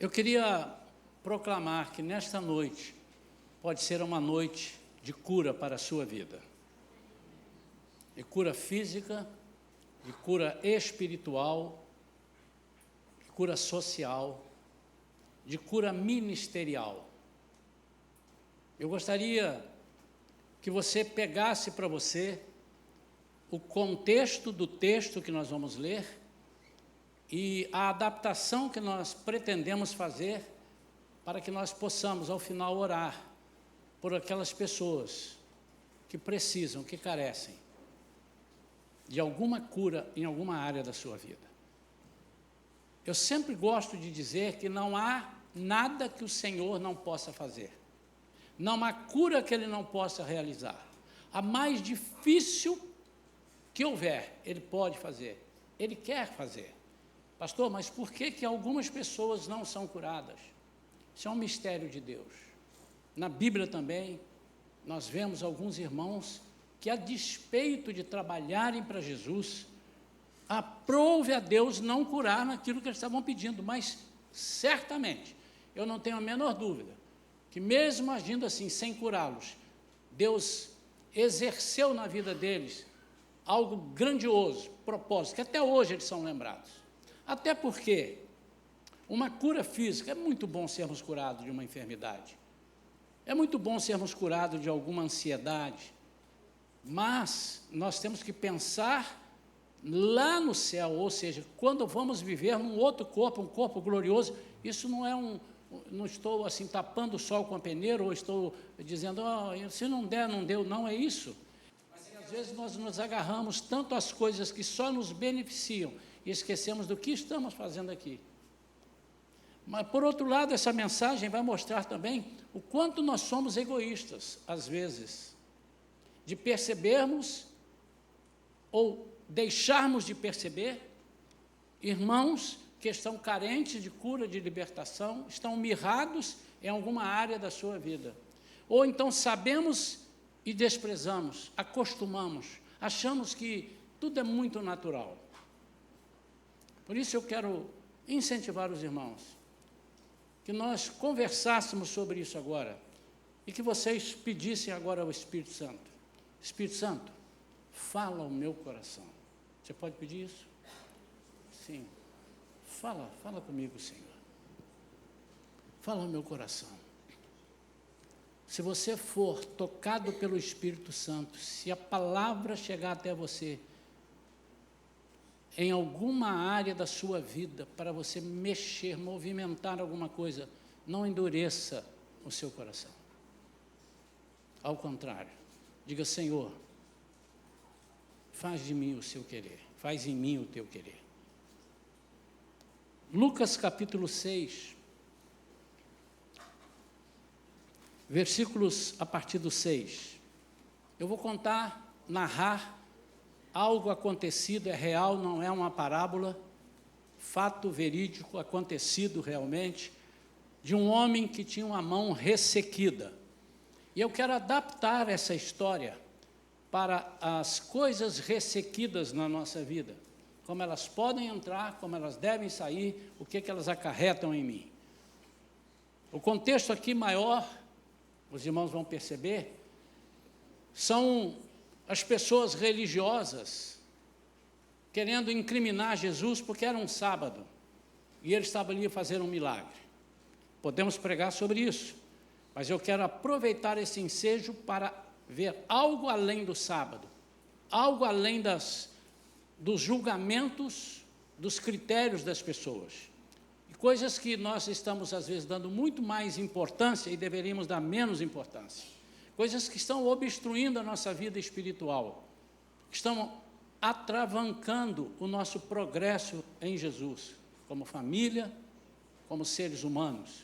Eu queria proclamar que nesta noite pode ser uma noite de cura para a sua vida. De cura física, de cura espiritual, de cura social, de cura ministerial. Eu gostaria que você pegasse para você o contexto do texto que nós vamos ler e a adaptação que nós pretendemos fazer para que nós possamos, ao final, orar por aquelas pessoas que precisam, que carecem de alguma cura em alguma área da sua vida. Eu sempre gosto de dizer que não há nada que o Senhor não possa fazer. Não há cura que Ele não possa realizar. A mais difícil que houver, Ele pode fazer. Ele quer fazer. Pastor, mas por que algumas pessoas não são curadas? Isso é um mistério de Deus. Na Bíblia também, nós vemos alguns irmãos que, a despeito de trabalharem para Jesus, aprove a Deus não curar naquilo que eles estavam pedindo, mas certamente, eu não tenho a menor dúvida, que mesmo agindo assim, sem curá-los, Deus exerceu na vida deles algo grandioso, propósito, que até hoje eles são lembrados. Até porque uma cura física, é muito bom sermos curados de uma enfermidade, é muito bom sermos curados de alguma ansiedade, mas nós temos que pensar lá no céu, ou seja, quando vamos viver num outro corpo, um corpo glorioso. Isso não é não estou assim tapando o sol com a peneira, ou estou dizendo, se não der, não deu, não é isso. Mas às vezes nós nos agarramos tanto às coisas que só nos beneficiam e esquecemos do que estamos fazendo aqui. Mas, por outro lado, essa mensagem vai mostrar também o quanto nós somos egoístas, às vezes, de percebermos ou deixarmos de perceber irmãos que estão carentes de cura, de libertação, estão mirrados em alguma área da sua vida. Ou então sabemos e desprezamos, acostumamos, achamos que tudo é muito natural. Por isso eu quero incentivar os irmãos, que nós conversássemos sobre isso agora, e que vocês pedissem agora ao Espírito Santo. Espírito Santo, fala ao meu coração. Você pode pedir isso? Sim. Fala comigo, Senhor. Fala ao meu coração. Se você for tocado pelo Espírito Santo, se a palavra chegar até você, em alguma área da sua vida, para você mexer, movimentar alguma coisa, não endureça o seu coração. Ao contrário, diga, Senhor, faz de mim o seu querer, faz em mim o teu querer. Lucas capítulo 6, versículos a partir do 6. Eu vou narrar algo acontecido, é real, não é uma parábola, fato verídico, acontecido realmente, de um homem que tinha uma mão ressequida. E eu quero adaptar essa história para as coisas ressequidas na nossa vida, como elas podem entrar, como elas devem sair, o que elas acarretam em mim. O contexto aqui maior, os irmãos vão perceber, são as pessoas religiosas querendo incriminar Jesus porque era um sábado e ele estava ali a fazer um milagre. Podemos pregar sobre isso, mas eu quero aproveitar esse ensejo para ver algo além do sábado, algo além dos julgamentos, dos critérios das pessoas, e coisas que nós estamos, às vezes, dando muito mais importância e deveríamos dar menos importância, coisas que estão obstruindo a nossa vida espiritual, que estão atravancando o nosso progresso em Jesus, como família, como seres humanos.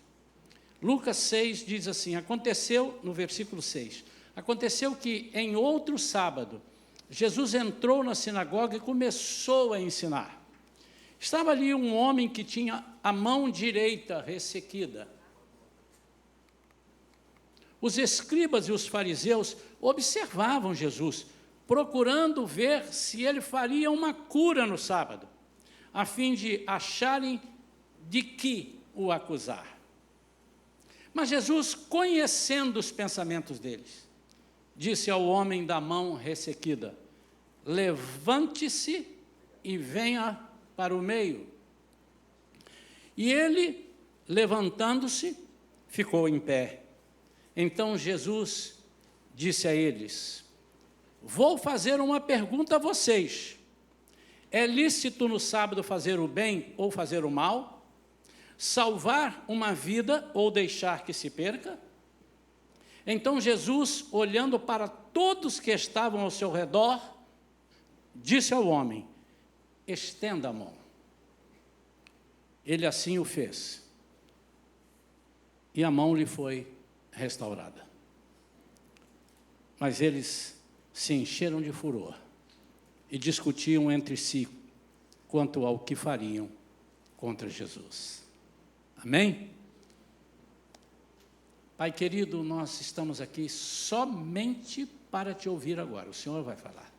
Lucas 6 diz assim, aconteceu, no versículo 6, aconteceu que em outro sábado, Jesus entrou na sinagoga e começou a ensinar. Estava ali um homem que tinha a mão direita ressequida. Os escribas e os fariseus observavam Jesus, procurando ver se ele faria uma cura no sábado, a fim de acharem de que o acusar. Mas Jesus, conhecendo os pensamentos deles, disse ao homem da mão ressequida: levante-se e venha para o meio. E ele, levantando-se, ficou em pé. Então Jesus disse a eles: vou fazer uma pergunta a vocês. É lícito no sábado fazer o bem ou fazer o mal? Salvar uma vida ou deixar que se perca? Então Jesus, olhando para todos que estavam ao seu redor, disse ao homem: estenda a mão. Ele assim o fez. E a mão lhe foi restaurada. Mas eles se encheram de furor e discutiam entre si quanto ao que fariam contra Jesus. Amém? Pai querido, nós estamos aqui somente para te ouvir agora. O Senhor vai falar.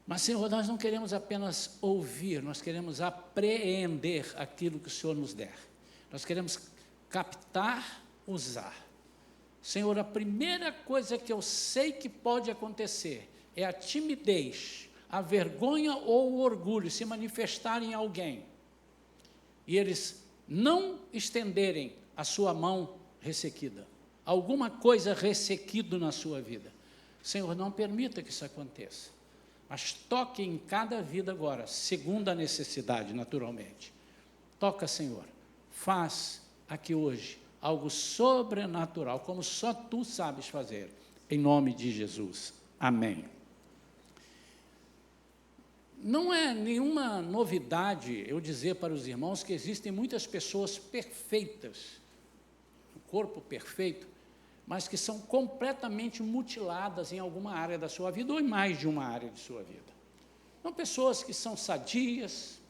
Mas, Senhor, nós não queremos apenas ouvir, nós queremos apreender aquilo que o Senhor nos der. Nós queremos captar, usar. Senhor, a primeira coisa que eu sei que pode acontecer é a timidez, a vergonha ou o orgulho se manifestarem em alguém e eles não estenderem a sua mão ressequida, alguma coisa ressequido na sua vida. Senhor, não permita que isso aconteça, mas toque em cada vida agora, segundo a necessidade, naturalmente. Toca, Senhor, faz aqui hoje algo sobrenatural, como só Tu sabes fazer, em nome de Jesus. Amém. Não é nenhuma novidade eu dizer para os irmãos que existem muitas pessoas perfeitas, um corpo perfeito, mas que são completamente mutiladas em alguma área da sua vida, ou em mais de uma área de sua vida. São pessoas que são sadias,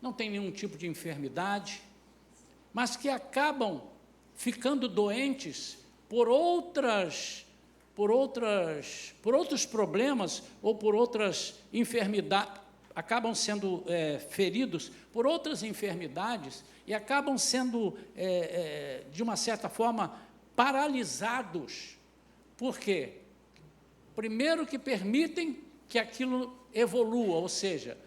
não têm nenhum tipo de enfermidade, mas que acabam ficando doentes por outros problemas ou por outras enfermidades, acabam sendo feridos por outras enfermidades e acabam sendo, de uma certa forma, paralisados. Por quê? Primeiro, que permitem que aquilo evolua, ou seja,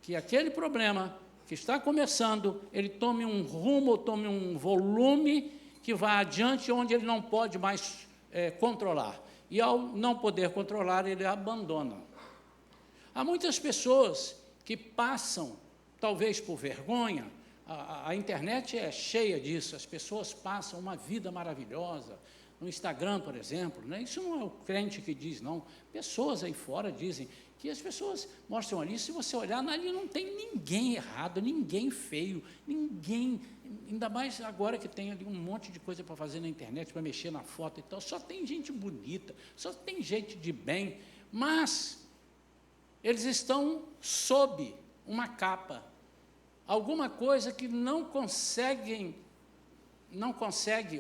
que aquele problema que está começando, ele tome um rumo, tome um volume que vá adiante, onde ele não pode mais controlar. E, ao não poder controlar, ele abandona. Há muitas pessoas que passam, talvez por vergonha, a internet é cheia disso, as pessoas passam uma vida maravilhosa, no Instagram, por exemplo, né? Isso não é o crente que diz, não. Pessoas aí fora dizem que as pessoas mostram ali, se você olhar, ali não tem ninguém errado, ninguém feio, ninguém, ainda mais agora que tem ali um monte de coisa para fazer na internet, para mexer na foto e tal, só tem gente bonita, só tem gente de bem, mas eles estão sob uma capa, alguma coisa que não consegue,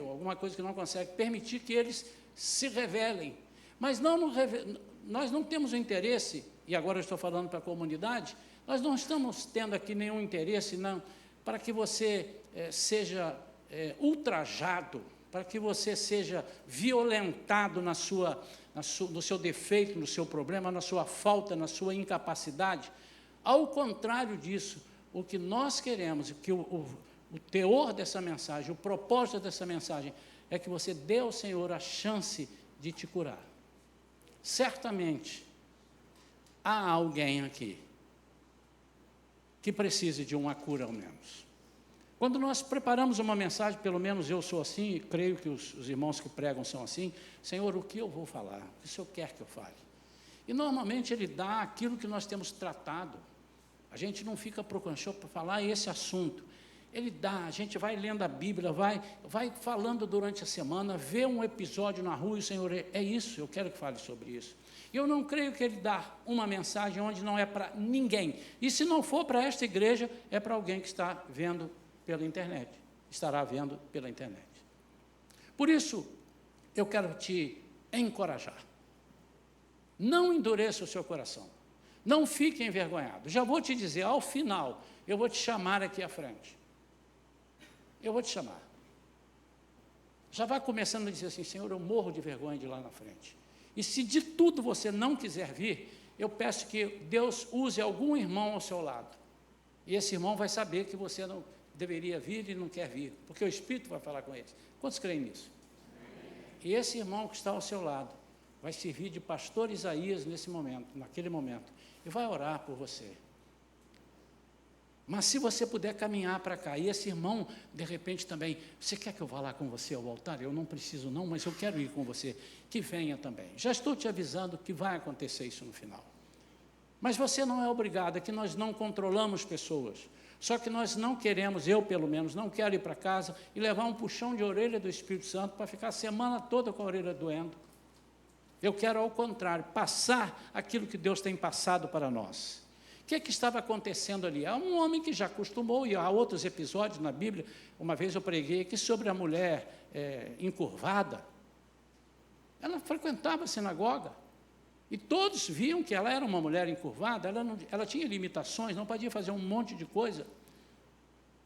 ou alguma coisa que não consegue permitir que eles se revelem. Mas nós não temos o interesse, e agora eu estou falando para a comunidade, nós não estamos tendo aqui nenhum interesse para que você seja ultrajado, para que você seja violentado no seu defeito, no seu problema, na sua falta, na sua incapacidade. Ao contrário disso, o que nós queremos, que o teor dessa mensagem, o propósito dessa mensagem, é que você dê ao Senhor a chance de te curar. Certamente, há alguém aqui que precise de uma cura, ao menos. Quando nós preparamos uma mensagem, pelo menos eu sou assim, e creio que os irmãos que pregam são assim: Senhor, o que eu vou falar? O que o Senhor quer que eu fale? E normalmente Ele dá aquilo que nós temos tratado. A gente não fica procurando para falar esse assunto. Ele dá, a gente vai lendo a Bíblia, vai falando durante a semana, vê um episódio na rua e o Senhor, é isso, eu quero que fale sobre isso. E eu não creio que Ele dá uma mensagem onde não é para ninguém. E se não for para esta igreja, é para alguém que está vendo pela internet, estará vendo pela internet. Por isso, eu quero te encorajar. Não endureça o seu coração. Não fique envergonhado. Já vou te dizer, ao final, eu vou te chamar aqui à frente. eu vou te chamar. Já vai começando a dizer assim, Senhor, eu morro de vergonha de ir lá na frente. E se de tudo você não quiser vir, eu peço que Deus use algum irmão ao seu lado. E esse irmão vai saber que você não deveria vir e não quer vir, porque o Espírito vai falar com eles. Quantos creem nisso? E esse irmão que está ao seu lado vai servir de pastor Isaías nesse momento, naquele momento, e vai orar por você. Mas se você puder caminhar para cá, e esse irmão, de repente também, você quer que eu vá lá com você ao altar? Eu não preciso não, mas eu quero ir com você, que venha também. Já estou te avisando que vai acontecer isso no final. Mas você não é obrigado, é que nós não controlamos pessoas. Só que nós não queremos, eu pelo menos, não quero ir para casa e levar um puxão de orelha do Espírito Santo para ficar a semana toda com a orelha doendo. Eu quero, ao contrário, passar aquilo que Deus tem passado para nós. O que é que estava acontecendo ali? Há um homem que já acostumou, e há outros episódios na Bíblia, uma vez eu preguei aqui sobre a mulher encurvada. Ela frequentava a sinagoga, e todos viam que ela era uma mulher encurvada, ela tinha limitações, não podia fazer um monte de coisa.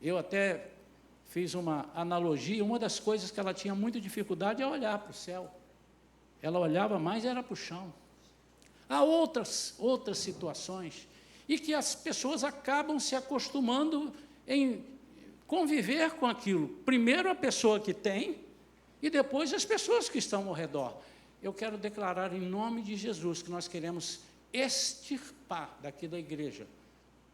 Eu até fiz uma analogia, uma das coisas que ela tinha muita dificuldade é olhar para o céu. Ela olhava mais, era para o chão. Há outras situações, e que as pessoas acabam se acostumando em conviver com aquilo. Primeiro a pessoa que tem, e depois as pessoas que estão ao redor. Eu quero declarar em nome de Jesus que nós queremos extirpar daqui da igreja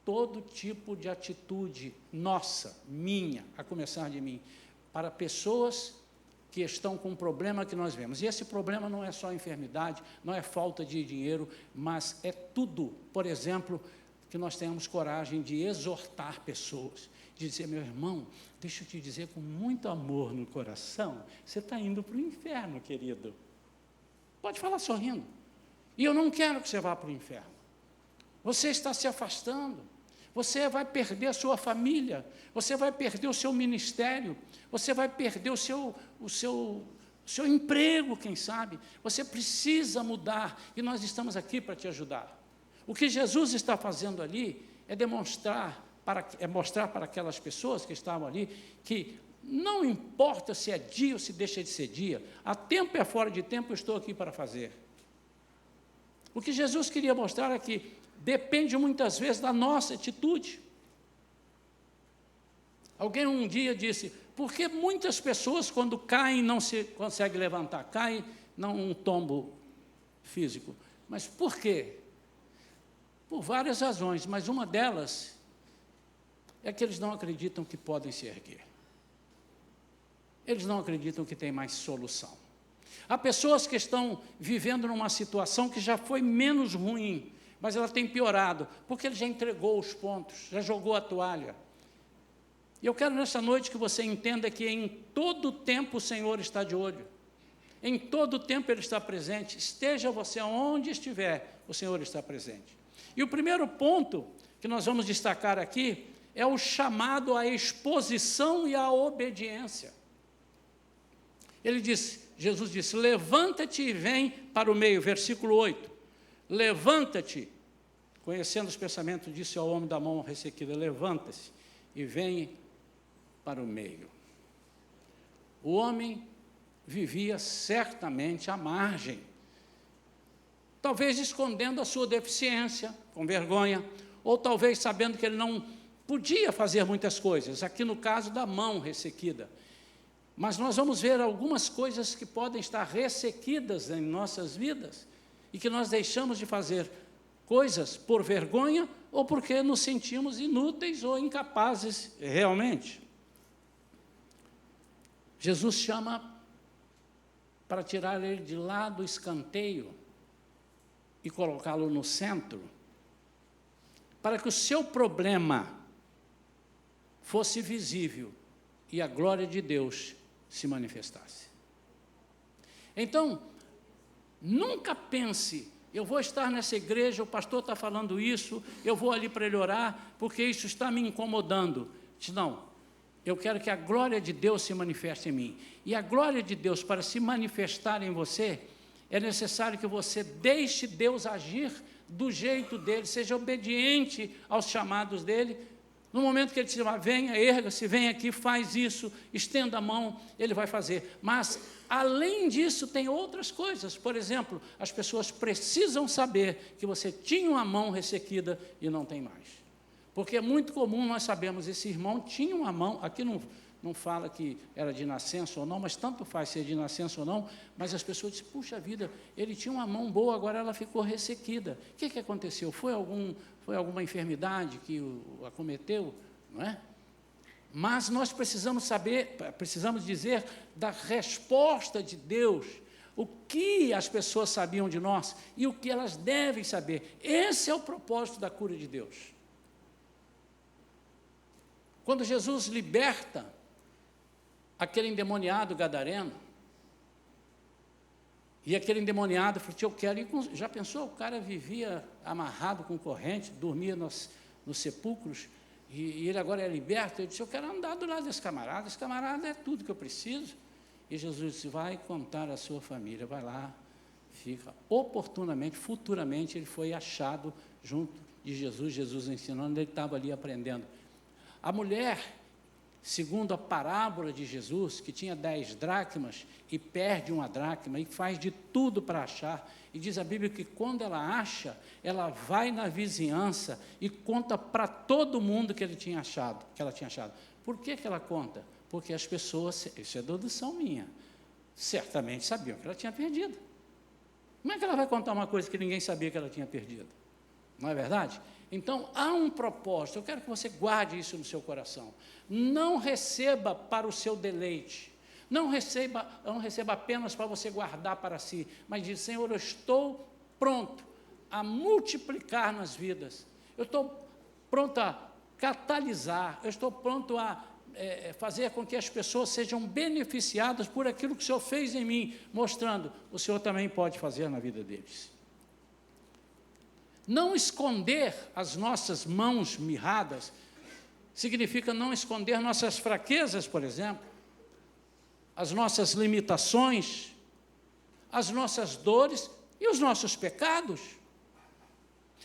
todo tipo de atitude nossa, minha, a começar de mim, para pessoas que estão com um problema que nós vemos. E esse problema não é só enfermidade, não é falta de dinheiro, mas é tudo, por exemplo, que nós tenhamos coragem de exortar pessoas, de dizer, meu irmão, deixa eu te dizer com muito amor no coração, você está indo para o inferno, querido. Pode falar sorrindo. E eu não quero que você vá para o inferno. Você está se afastando. Você vai perder a sua família. Você vai perder o seu ministério. Você vai perder o seu emprego, quem sabe. Você precisa mudar. E nós estamos aqui para te ajudar. O que Jesus está fazendo ali é mostrar para aquelas pessoas que estavam ali que não importa se é dia ou se deixa de ser dia, a tempo e a fora de tempo eu estou aqui para fazer. O que Jesus queria mostrar é que depende muitas vezes da nossa atitude. Alguém um dia disse, por que muitas pessoas quando caem não se conseguem levantar? Caem, não um tombo físico. Mas por quê? Por várias razões, mas uma delas é que eles não acreditam que podem se erguer. Eles não acreditam que tem mais solução. Há pessoas que estão vivendo numa situação que já foi menos ruim, mas ela tem piorado, porque ele já entregou os pontos, já jogou a toalha. E eu quero nessa noite que você entenda que em todo tempo o Senhor está de olho. Em todo tempo Ele está presente. Esteja você onde estiver, o Senhor está presente. E o primeiro ponto que nós vamos destacar aqui é o chamado à exposição e à obediência. Jesus disse, levanta-te e vem para o meio, versículo 8. Levanta-te, conhecendo os pensamentos, disse ao homem da mão ressequida, levanta-se e vem para o meio. O homem vivia certamente à margem, talvez escondendo a sua deficiência, com vergonha, ou talvez sabendo que ele não podia fazer muitas coisas, aqui no caso da mão ressequida. Mas nós vamos ver algumas coisas que podem estar ressequidas em nossas vidas e que nós deixamos de fazer coisas por vergonha ou porque nos sentimos inúteis ou incapazes realmente. Jesus chama para tirar ele de lá do escanteio e colocá-lo no centro, para que o seu problema fosse visível e a glória de Deus se manifestasse. Então, nunca pense, eu vou estar nessa igreja, o pastor está falando isso, eu vou ali para ele orar, porque isso está me incomodando. Não, eu quero que a glória de Deus se manifeste em mim. E a glória de Deus, para se manifestar em você, é necessário que você deixe Deus agir do jeito dele, seja obediente aos chamados dele, No momento que ele te chamar, venha, erga-se, vem aqui, faz isso, estenda a mão, ele vai fazer. Mas, além disso, tem outras coisas. Por exemplo, as pessoas precisam saber que você tinha uma mão ressequida e não tem mais. Porque é muito comum nós sabemos, esse irmão tinha uma mão, aqui não fala que era de nascença ou não, mas tanto faz ser de nascença ou não, mas as pessoas dizem, puxa vida, ele tinha uma mão boa, agora ela ficou ressequida. O que aconteceu? Foi alguma enfermidade que o acometeu? Não é? Mas nós precisamos saber, precisamos dizer da resposta de Deus, o que as pessoas sabiam de nós e o que elas devem saber. Esse é o propósito da cura de Deus. Quando Jesus liberta aquele endemoniado gadareno, e aquele endemoniado falou, eu quero ir com... Já pensou? O cara vivia amarrado com corrente, dormia nos sepulcros, e ele agora é liberto. Ele disse, eu quero andar do lado desse camarada, esse camarada é tudo que eu preciso. E Jesus disse, vai contar à sua família, vai lá, fica. Oportunamente, futuramente, ele foi achado junto de Jesus ensinando, ele estava ali aprendendo. A mulher, segundo a parábola de Jesus, que tinha 10 dracmas e perde uma dracma e faz de tudo para achar, e diz a Bíblia que quando ela acha, ela vai na vizinhança e conta para todo mundo que ela tinha achado. Por que ela conta? Porque as pessoas, isso é dedução minha, certamente sabiam que ela tinha perdido. Como é que ela vai contar uma coisa que ninguém sabia que ela tinha perdido? Não é verdade? Então, há um propósito, eu quero que você guarde isso no seu coração. Não receba para o seu deleite, não receba apenas para você guardar para si, mas diz, Senhor, eu estou pronto a multiplicar nas vidas, eu estou pronto a catalisar, eu estou pronto a fazer com que as pessoas sejam beneficiadas por aquilo que o Senhor fez em mim, mostrando, o Senhor também pode fazer na vida deles. Não esconder as nossas mãos mirradas significa não esconder nossas fraquezas, por exemplo, as nossas limitações, as nossas dores e os nossos pecados.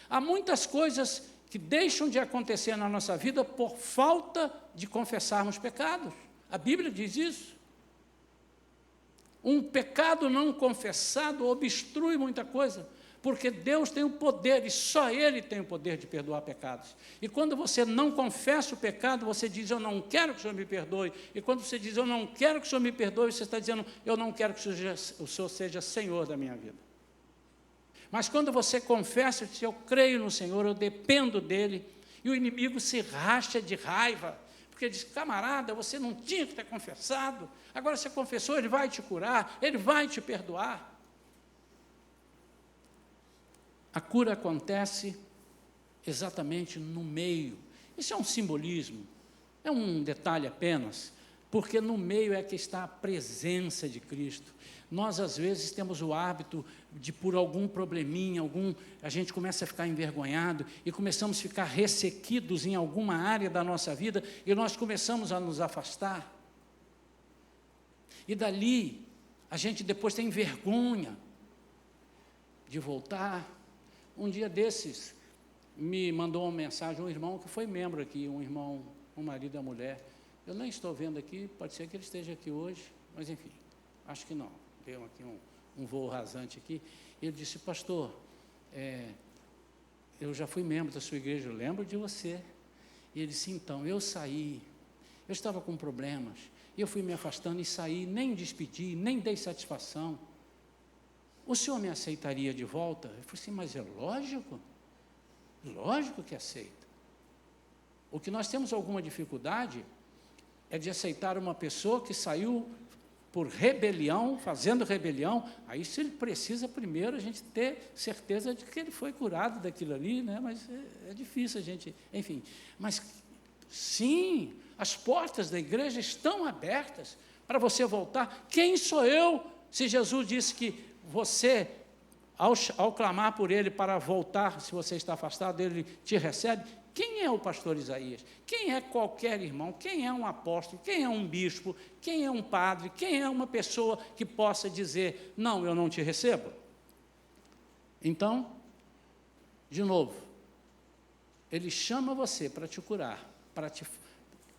Há muitas coisas que deixam de acontecer na nossa vida por falta de confessarmos pecados. A Bíblia diz isso. Um pecado não confessado obstrui muita coisa, porque Deus tem o poder, e só Ele tem o poder de perdoar pecados. E quando você não confessa o pecado, você diz, eu não quero que o Senhor me perdoe. E quando você diz, eu não quero que o Senhor me perdoe, você está dizendo, eu não quero que o Senhor seja Senhor da minha vida. Mas quando você confessa, diz, eu creio no Senhor, eu dependo dEle, e o inimigo se racha de raiva, porque diz, camarada, você não tinha que ter confessado, agora você confessou, Ele vai te curar, Ele vai te perdoar. A cura acontece exatamente no meio. Isso é um simbolismo, é um detalhe apenas, porque no meio é que está a presença de Cristo. Nós, às vezes, temos o hábito de, por algum probleminha, a gente começa a ficar envergonhado e começamos a ficar ressequidos em alguma área da nossa vida e nós começamos a nos afastar. E dali, a gente depois tem vergonha de voltar. Um dia desses, me mandou uma mensagem, um irmão que foi membro aqui, um marido e uma mulher. Eu nem estou vendo aqui, pode ser que ele esteja aqui hoje, mas enfim, acho que não. Deu aqui um voo rasante aqui. Ele disse, pastor, eu já fui membro da sua igreja, eu lembro de você. E ele disse, então, eu saí, eu estava com problemas, e eu fui me afastando e saí, nem despedi, nem dei satisfação. O senhor me aceitaria de volta? Eu falei assim, mas é lógico que aceita. O que nós temos alguma dificuldade é de aceitar uma pessoa que saiu por rebelião, fazendo rebelião, aí se ele precisa primeiro a gente ter certeza de que ele foi curado daquilo ali, né? Mas é difícil a gente, enfim. Mas sim, as portas da igreja estão abertas para você voltar. Quem sou eu? Se Jesus disse que você, ao clamar por Ele para voltar, se você está afastado, Ele te recebe. Quem é o pastor Isaías? Quem é qualquer irmão? Quem é um apóstolo? Quem é um bispo? Quem é um padre? Quem é uma pessoa que possa dizer, não, eu não te recebo? Então, de novo, Ele chama você para te curar, para te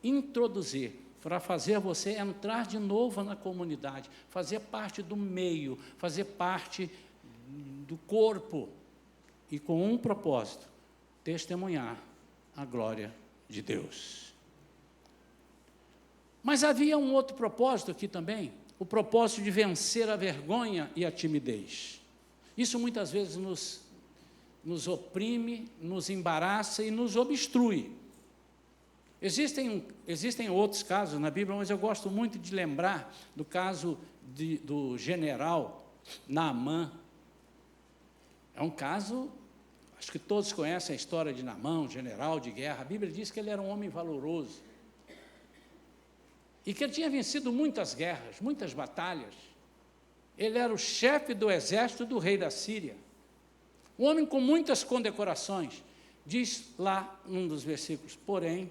introduzir, para fazer você entrar de novo na comunidade, fazer parte do meio, fazer parte do corpo, e com um propósito: testemunhar a glória de Deus. Mas havia um outro propósito aqui também, o propósito de vencer a vergonha e a timidez. Isso muitas vezes nos oprime, nos embaraça e nos obstrui. Existem outros casos na Bíblia, mas eu gosto muito de lembrar do caso do general Naamã. É um caso, acho que todos conhecem a história de Naamã, um general de guerra. A Bíblia diz que ele era um homem valoroso e que ele tinha vencido muitas guerras, muitas batalhas. Ele era o chefe do exército do rei da Síria, um homem com muitas condecorações. Diz lá num dos versículos, porém,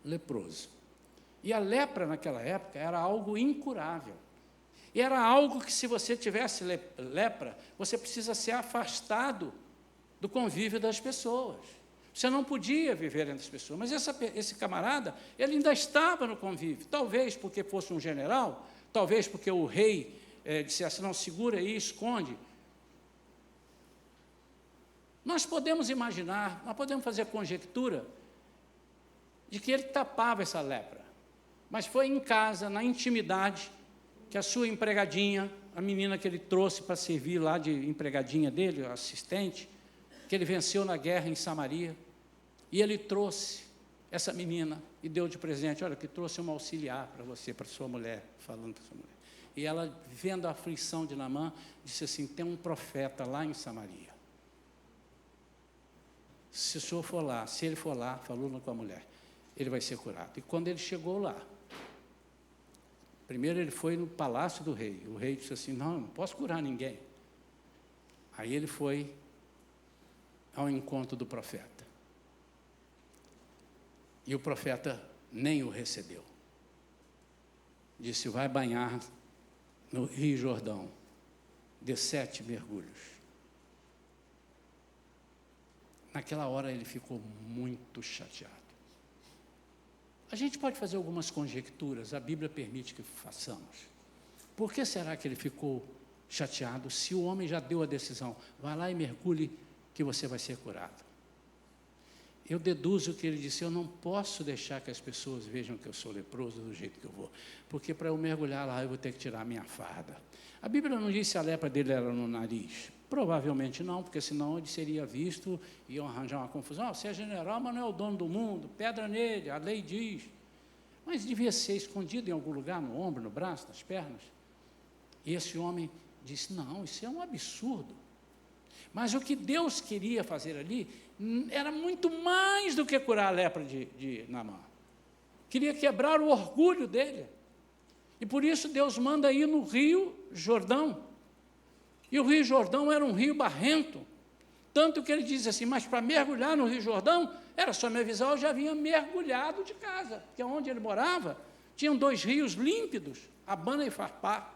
leproso. E a lepra naquela época era algo incurável. E era algo que, se você tivesse lepra, você precisa ser afastado do convívio das pessoas. Você não podia viver entre as pessoas. Mas esse camarada, ele ainda estava no convívio. Talvez porque fosse um general, talvez porque o rei dissesse, não, segura aí, esconde. Nós podemos imaginar, nós podemos fazer conjectura de que ele tapava essa lepra. Mas foi em casa, na intimidade, que a sua empregadinha, a menina que ele trouxe para servir lá de empregadinha dele, assistente, que ele venceu na guerra em Samaria, e ele trouxe essa menina e deu de presente, olha, que trouxe uma auxiliar para você, para sua mulher, falando para sua mulher. E ela, vendo a aflição de Naamã, disse assim, tem um profeta lá em Samaria. Se o senhor for lá, se ele for lá, falou com a mulher, ele vai ser curado. E quando ele chegou lá, primeiro ele foi no palácio do rei. O rei disse assim, não posso curar ninguém. Aí ele foi ao encontro do profeta. E o profeta nem o recebeu. Disse, vai banhar no Rio Jordão, dê 7 mergulhos. Naquela hora ele ficou muito chateado. A gente pode fazer algumas conjecturas, a Bíblia permite que façamos. Por que será que ele ficou chateado se o homem já deu a decisão? Vai lá e mergulhe que você vai ser curado. Eu deduzo que ele disse, eu não posso deixar que as pessoas vejam que eu sou leproso do jeito que eu vou, porque para eu mergulhar lá eu vou ter que tirar a minha farda. A Bíblia não diz se a lepra dele era no nariz. Provavelmente não, porque senão ele seria visto e iam arranjar uma confusão. Você é general, mas não é o dono do mundo, pedra nele, a lei diz. Mas devia ser escondido em algum lugar, no ombro, no braço, nas pernas. E esse homem disse, não, isso é um absurdo. Mas o que Deus queria fazer ali era muito mais do que curar a lepra de Naamã. Queria quebrar o orgulho dele. E por isso Deus manda ir no Rio Jordão. E o Rio Jordão era um rio barrento. Tanto que ele diz assim, mas para mergulhar no Rio Jordão, era só me avisar, eu já vinha mergulhado de casa. Porque onde ele morava, tinham 2 rios límpidos, Abana e Farpar,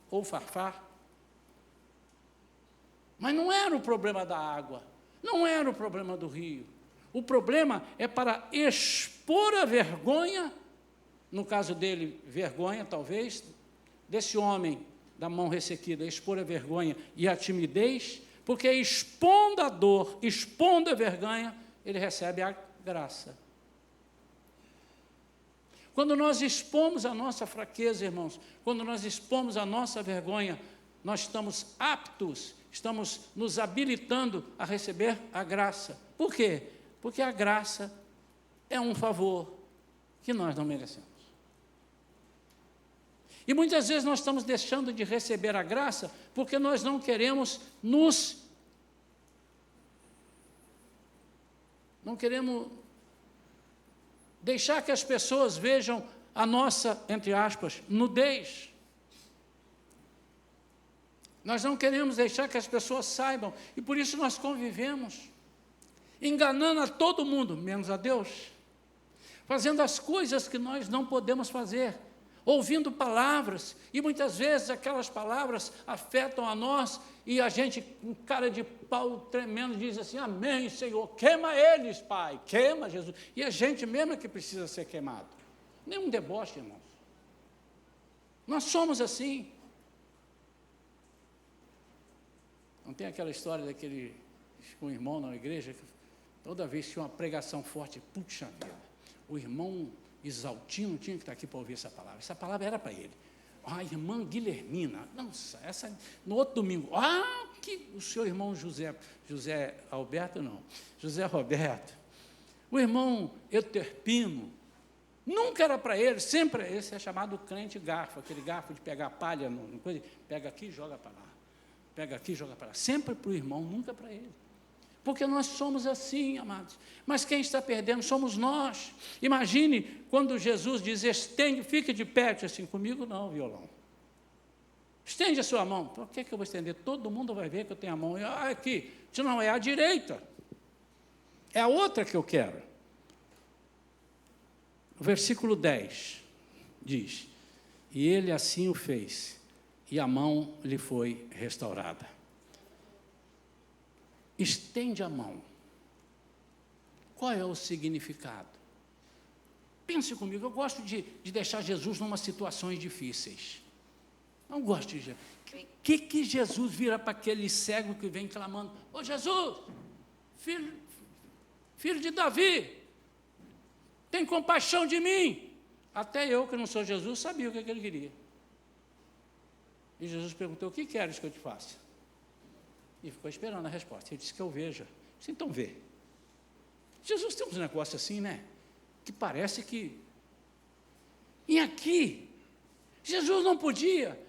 ou Farfar. Mas não era o problema da água, não era o problema do rio. O problema é para expor a vergonha, no caso dele, vergonha talvez, desse homem da mão ressequida, expor a vergonha e a timidez, porque expondo a dor, expondo a vergonha, ele recebe a graça. Quando nós expomos a nossa fraqueza, irmãos, quando nós expomos a nossa vergonha, nós estamos aptos, estamos nos habilitando a receber a graça. Por quê? Porque a graça é um favor que nós não merecemos. E muitas vezes nós estamos deixando de receber a graça porque nós não queremos não queremos deixar que as pessoas vejam a nossa, entre aspas, nudez. Nós não queremos deixar que as pessoas saibam, e por isso nós convivemos, enganando a todo mundo, menos a Deus, fazendo as coisas que nós não podemos fazer, ouvindo palavras, e muitas vezes aquelas palavras afetam a nós, e a gente, com cara de pau tremendo, diz assim, amém, Senhor, queima eles, Pai, queima, Jesus. E a gente mesmo é que precisa ser queimado. Nenhum deboche, irmãos. Nós somos assim. Não tem aquela história daquele um irmão na igreja, que toda vez que tinha uma pregação forte, puxa vida, o irmão Isaltino tinha que estar aqui para ouvir essa palavra. Essa palavra era para ele. A irmã Guilhermina, nossa, essa, no outro domingo, que o seu irmão José Roberto, o irmão Euterpino, nunca era para ele, sempre, esse é chamado crente garfo, aquele garfo de pegar palha, pega aqui e joga para lá, pega aqui e joga para lá, sempre para o irmão, nunca para ele. Porque nós somos assim, amados. Mas quem está perdendo somos nós. Imagine quando Jesus diz, estende, fique de pé, assim, comigo não, violão. Estende a sua mão. Por que eu vou estender? Todo mundo vai ver que eu tenho a mão. Aqui, não, é a direita. É a outra que eu quero. O versículo 10 diz, e ele assim o fez, e a mão lhe foi restaurada. Estende a mão. Qual é o significado? Pense comigo, eu gosto de deixar Jesus em umas situações difíceis. Não gosto de Jesus. Que Jesus vira para aquele cego que vem clamando, ô Jesus, filho de Davi, tem compaixão de mim. Até eu, que não sou Jesus, sabia o que ele queria. E Jesus perguntou, o que queres que eu te faça? E ficou esperando a resposta. Ele disse que eu veja. Disse, então vê. Jesus tem uns negócios assim, né? Que parece que... E aqui, Jesus não podia.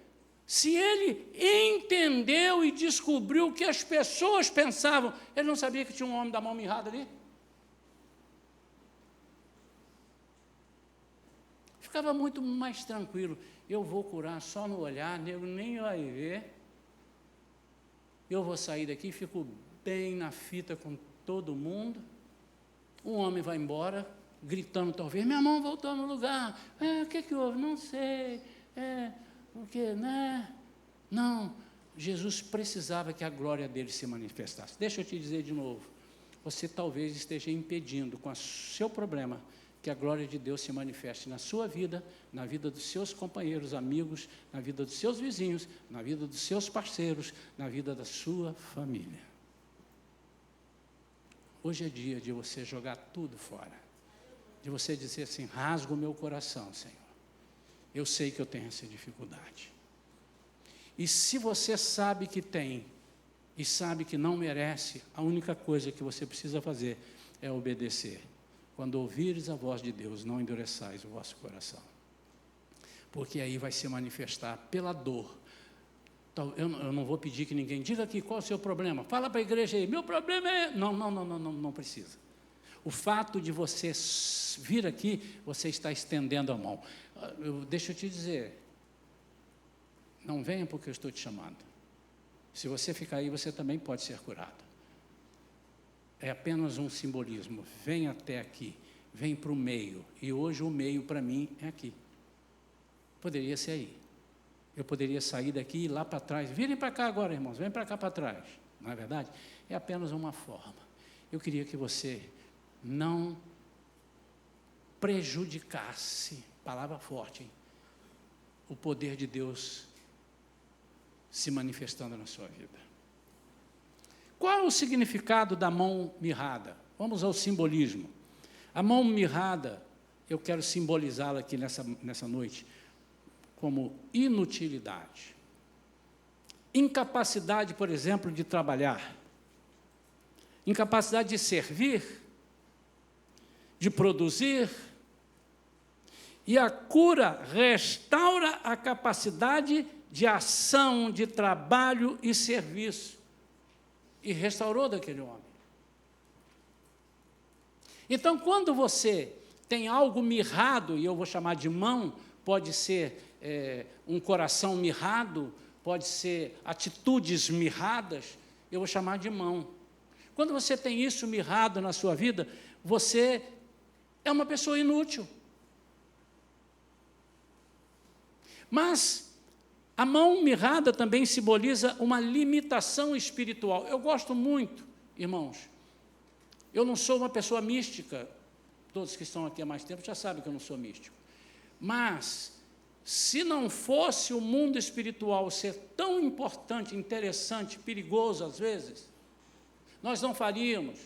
Se ele entendeu e descobriu o que as pessoas pensavam, ele não sabia que tinha um homem da mão mirrada ali? Ficava muito mais tranquilo. Eu vou curar só no olhar, nego nem vai ver. Eu vou sair daqui, fico bem na fita com todo mundo. Um homem vai embora, gritando talvez, minha mão voltou no lugar. O que houve? Não sei. O que, né? Não, Jesus precisava que a glória dele se manifestasse. Deixa eu te dizer de novo, você talvez esteja impedindo com o seu problema que a glória de Deus se manifeste na sua vida, na vida dos seus companheiros, amigos, na vida dos seus vizinhos, na vida dos seus parceiros, na vida da sua família. Hoje é dia de você jogar tudo fora, de você dizer assim, rasgo o meu coração, Senhor. Eu sei que eu tenho essa dificuldade. E se você sabe que tem, e sabe que não merece, a única coisa que você precisa fazer é obedecer. Quando ouvires a voz de Deus, não endureçais o vosso coração. Porque aí vai se manifestar pela dor. Então, eu não vou pedir que ninguém diga aqui qual é o seu problema. Fala para a igreja aí, meu problema é... Não precisa. O fato de você vir aqui, você está estendendo a mão. Deixa eu te dizer, não venha porque eu estou te chamando. Se você ficar aí, você também pode ser curado. É apenas um simbolismo. Vem até aqui, vem para o meio. E hoje o meio para mim é aqui. Poderia ser aí. Eu poderia sair daqui e ir lá para trás. Virem para cá agora, irmãos, vem para cá para trás. Não é verdade? É apenas uma forma. Eu queria que você não prejudicasse, palavra forte, hein? O poder de Deus se manifestando na sua vida. Qual é o significado da mão mirrada? Vamos ao simbolismo. A mão mirrada, eu quero simbolizá-la aqui nessa noite, como inutilidade. Incapacidade, por exemplo, de trabalhar. Incapacidade de servir, de produzir. E a cura restaura a capacidade de ação, de trabalho e serviço. E restaurou daquele homem. Então, quando você tem algo mirrado, e eu vou chamar de mão, pode ser um coração mirrado, pode ser atitudes mirradas, eu vou chamar de mão. Quando você tem isso mirrado na sua vida, você é uma pessoa inútil. Mas A mão mirrada também simboliza uma limitação espiritual. Eu gosto muito, irmãos, eu não sou uma pessoa mística, todos que estão aqui há mais tempo já sabem que eu não sou místico, mas se não fosse o mundo espiritual ser tão importante, interessante, perigoso às vezes, nós não faríamos,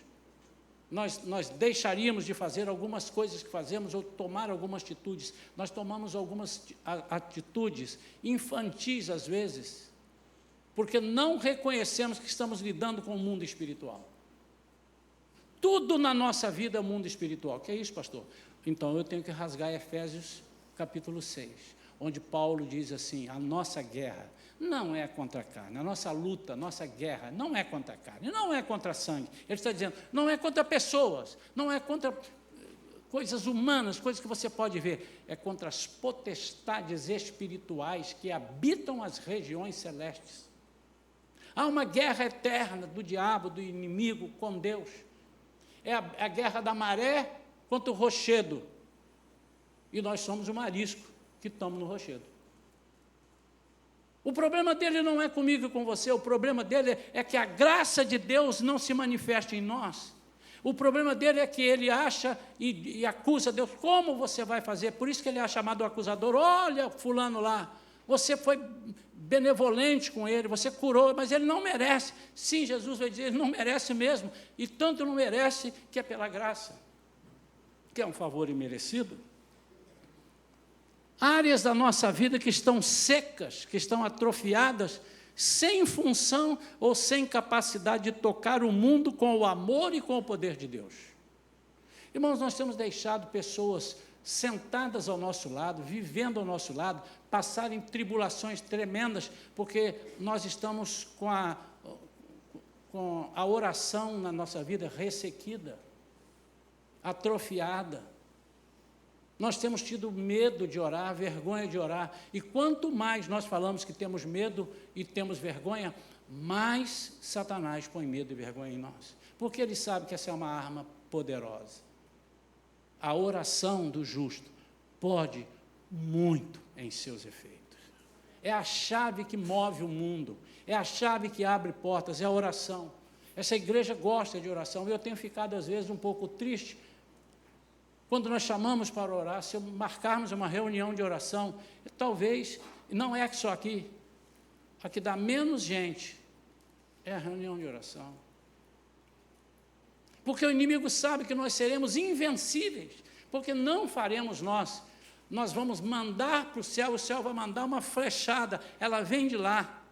nós deixaríamos de fazer algumas coisas que fazemos ou tomar algumas atitudes. Nós tomamos algumas atitudes infantis às vezes, porque não reconhecemos que estamos lidando com o mundo espiritual. Tudo na nossa vida é mundo espiritual. Que é isso, pastor? Então eu tenho que rasgar Efésios capítulo 6, onde Paulo diz assim: a nossa guerra não é contra a carne, a nossa luta, a nossa guerra não é contra a carne, não é contra sangue. Ele está dizendo, não é contra pessoas, não é contra coisas humanas, coisas que você pode ver, é contra as potestades espirituais que habitam as regiões celestes. Há uma guerra eterna do diabo, do inimigo com Deus. É a guerra da maré contra o rochedo. E nós somos o marisco que estamos no rochedo. O problema dele não é comigo e com você, o problema dele é que a graça de Deus não se manifesta em nós. O problema dele é que ele acha e acusa Deus. Como você vai fazer? Por isso que ele é chamado acusador. Olha, fulano lá, você foi benevolente com ele, você curou, mas ele não merece. Sim, Jesus vai dizer, ele não merece mesmo, e tanto não merece que é pela graça. Que é um favor imerecido. Áreas da nossa vida que estão secas, que estão atrofiadas, sem função ou sem capacidade de tocar o mundo com o amor e com o poder de Deus. Irmãos, nós temos deixado pessoas sentadas ao nosso lado, vivendo ao nosso lado, passarem tribulações tremendas, porque nós estamos com a oração na nossa vida ressequida, atrofiada. Nós temos tido medo de orar, vergonha de orar, e quanto mais nós falamos que temos medo e temos vergonha, mais Satanás põe medo e vergonha em nós, porque ele sabe que essa é uma arma poderosa. A oração do justo pode muito em seus efeitos. É a chave que move o mundo, é a chave que abre portas, é a oração. Essa igreja gosta de oração, eu tenho ficado às vezes um pouco triste, quando nós chamamos para orar, se marcarmos uma reunião de oração, talvez, não é só aqui, a que dá menos gente, é a reunião de oração. Porque o inimigo sabe que nós seremos invencíveis, porque não faremos nós vamos mandar para o céu vai mandar uma flechada, ela vem de lá.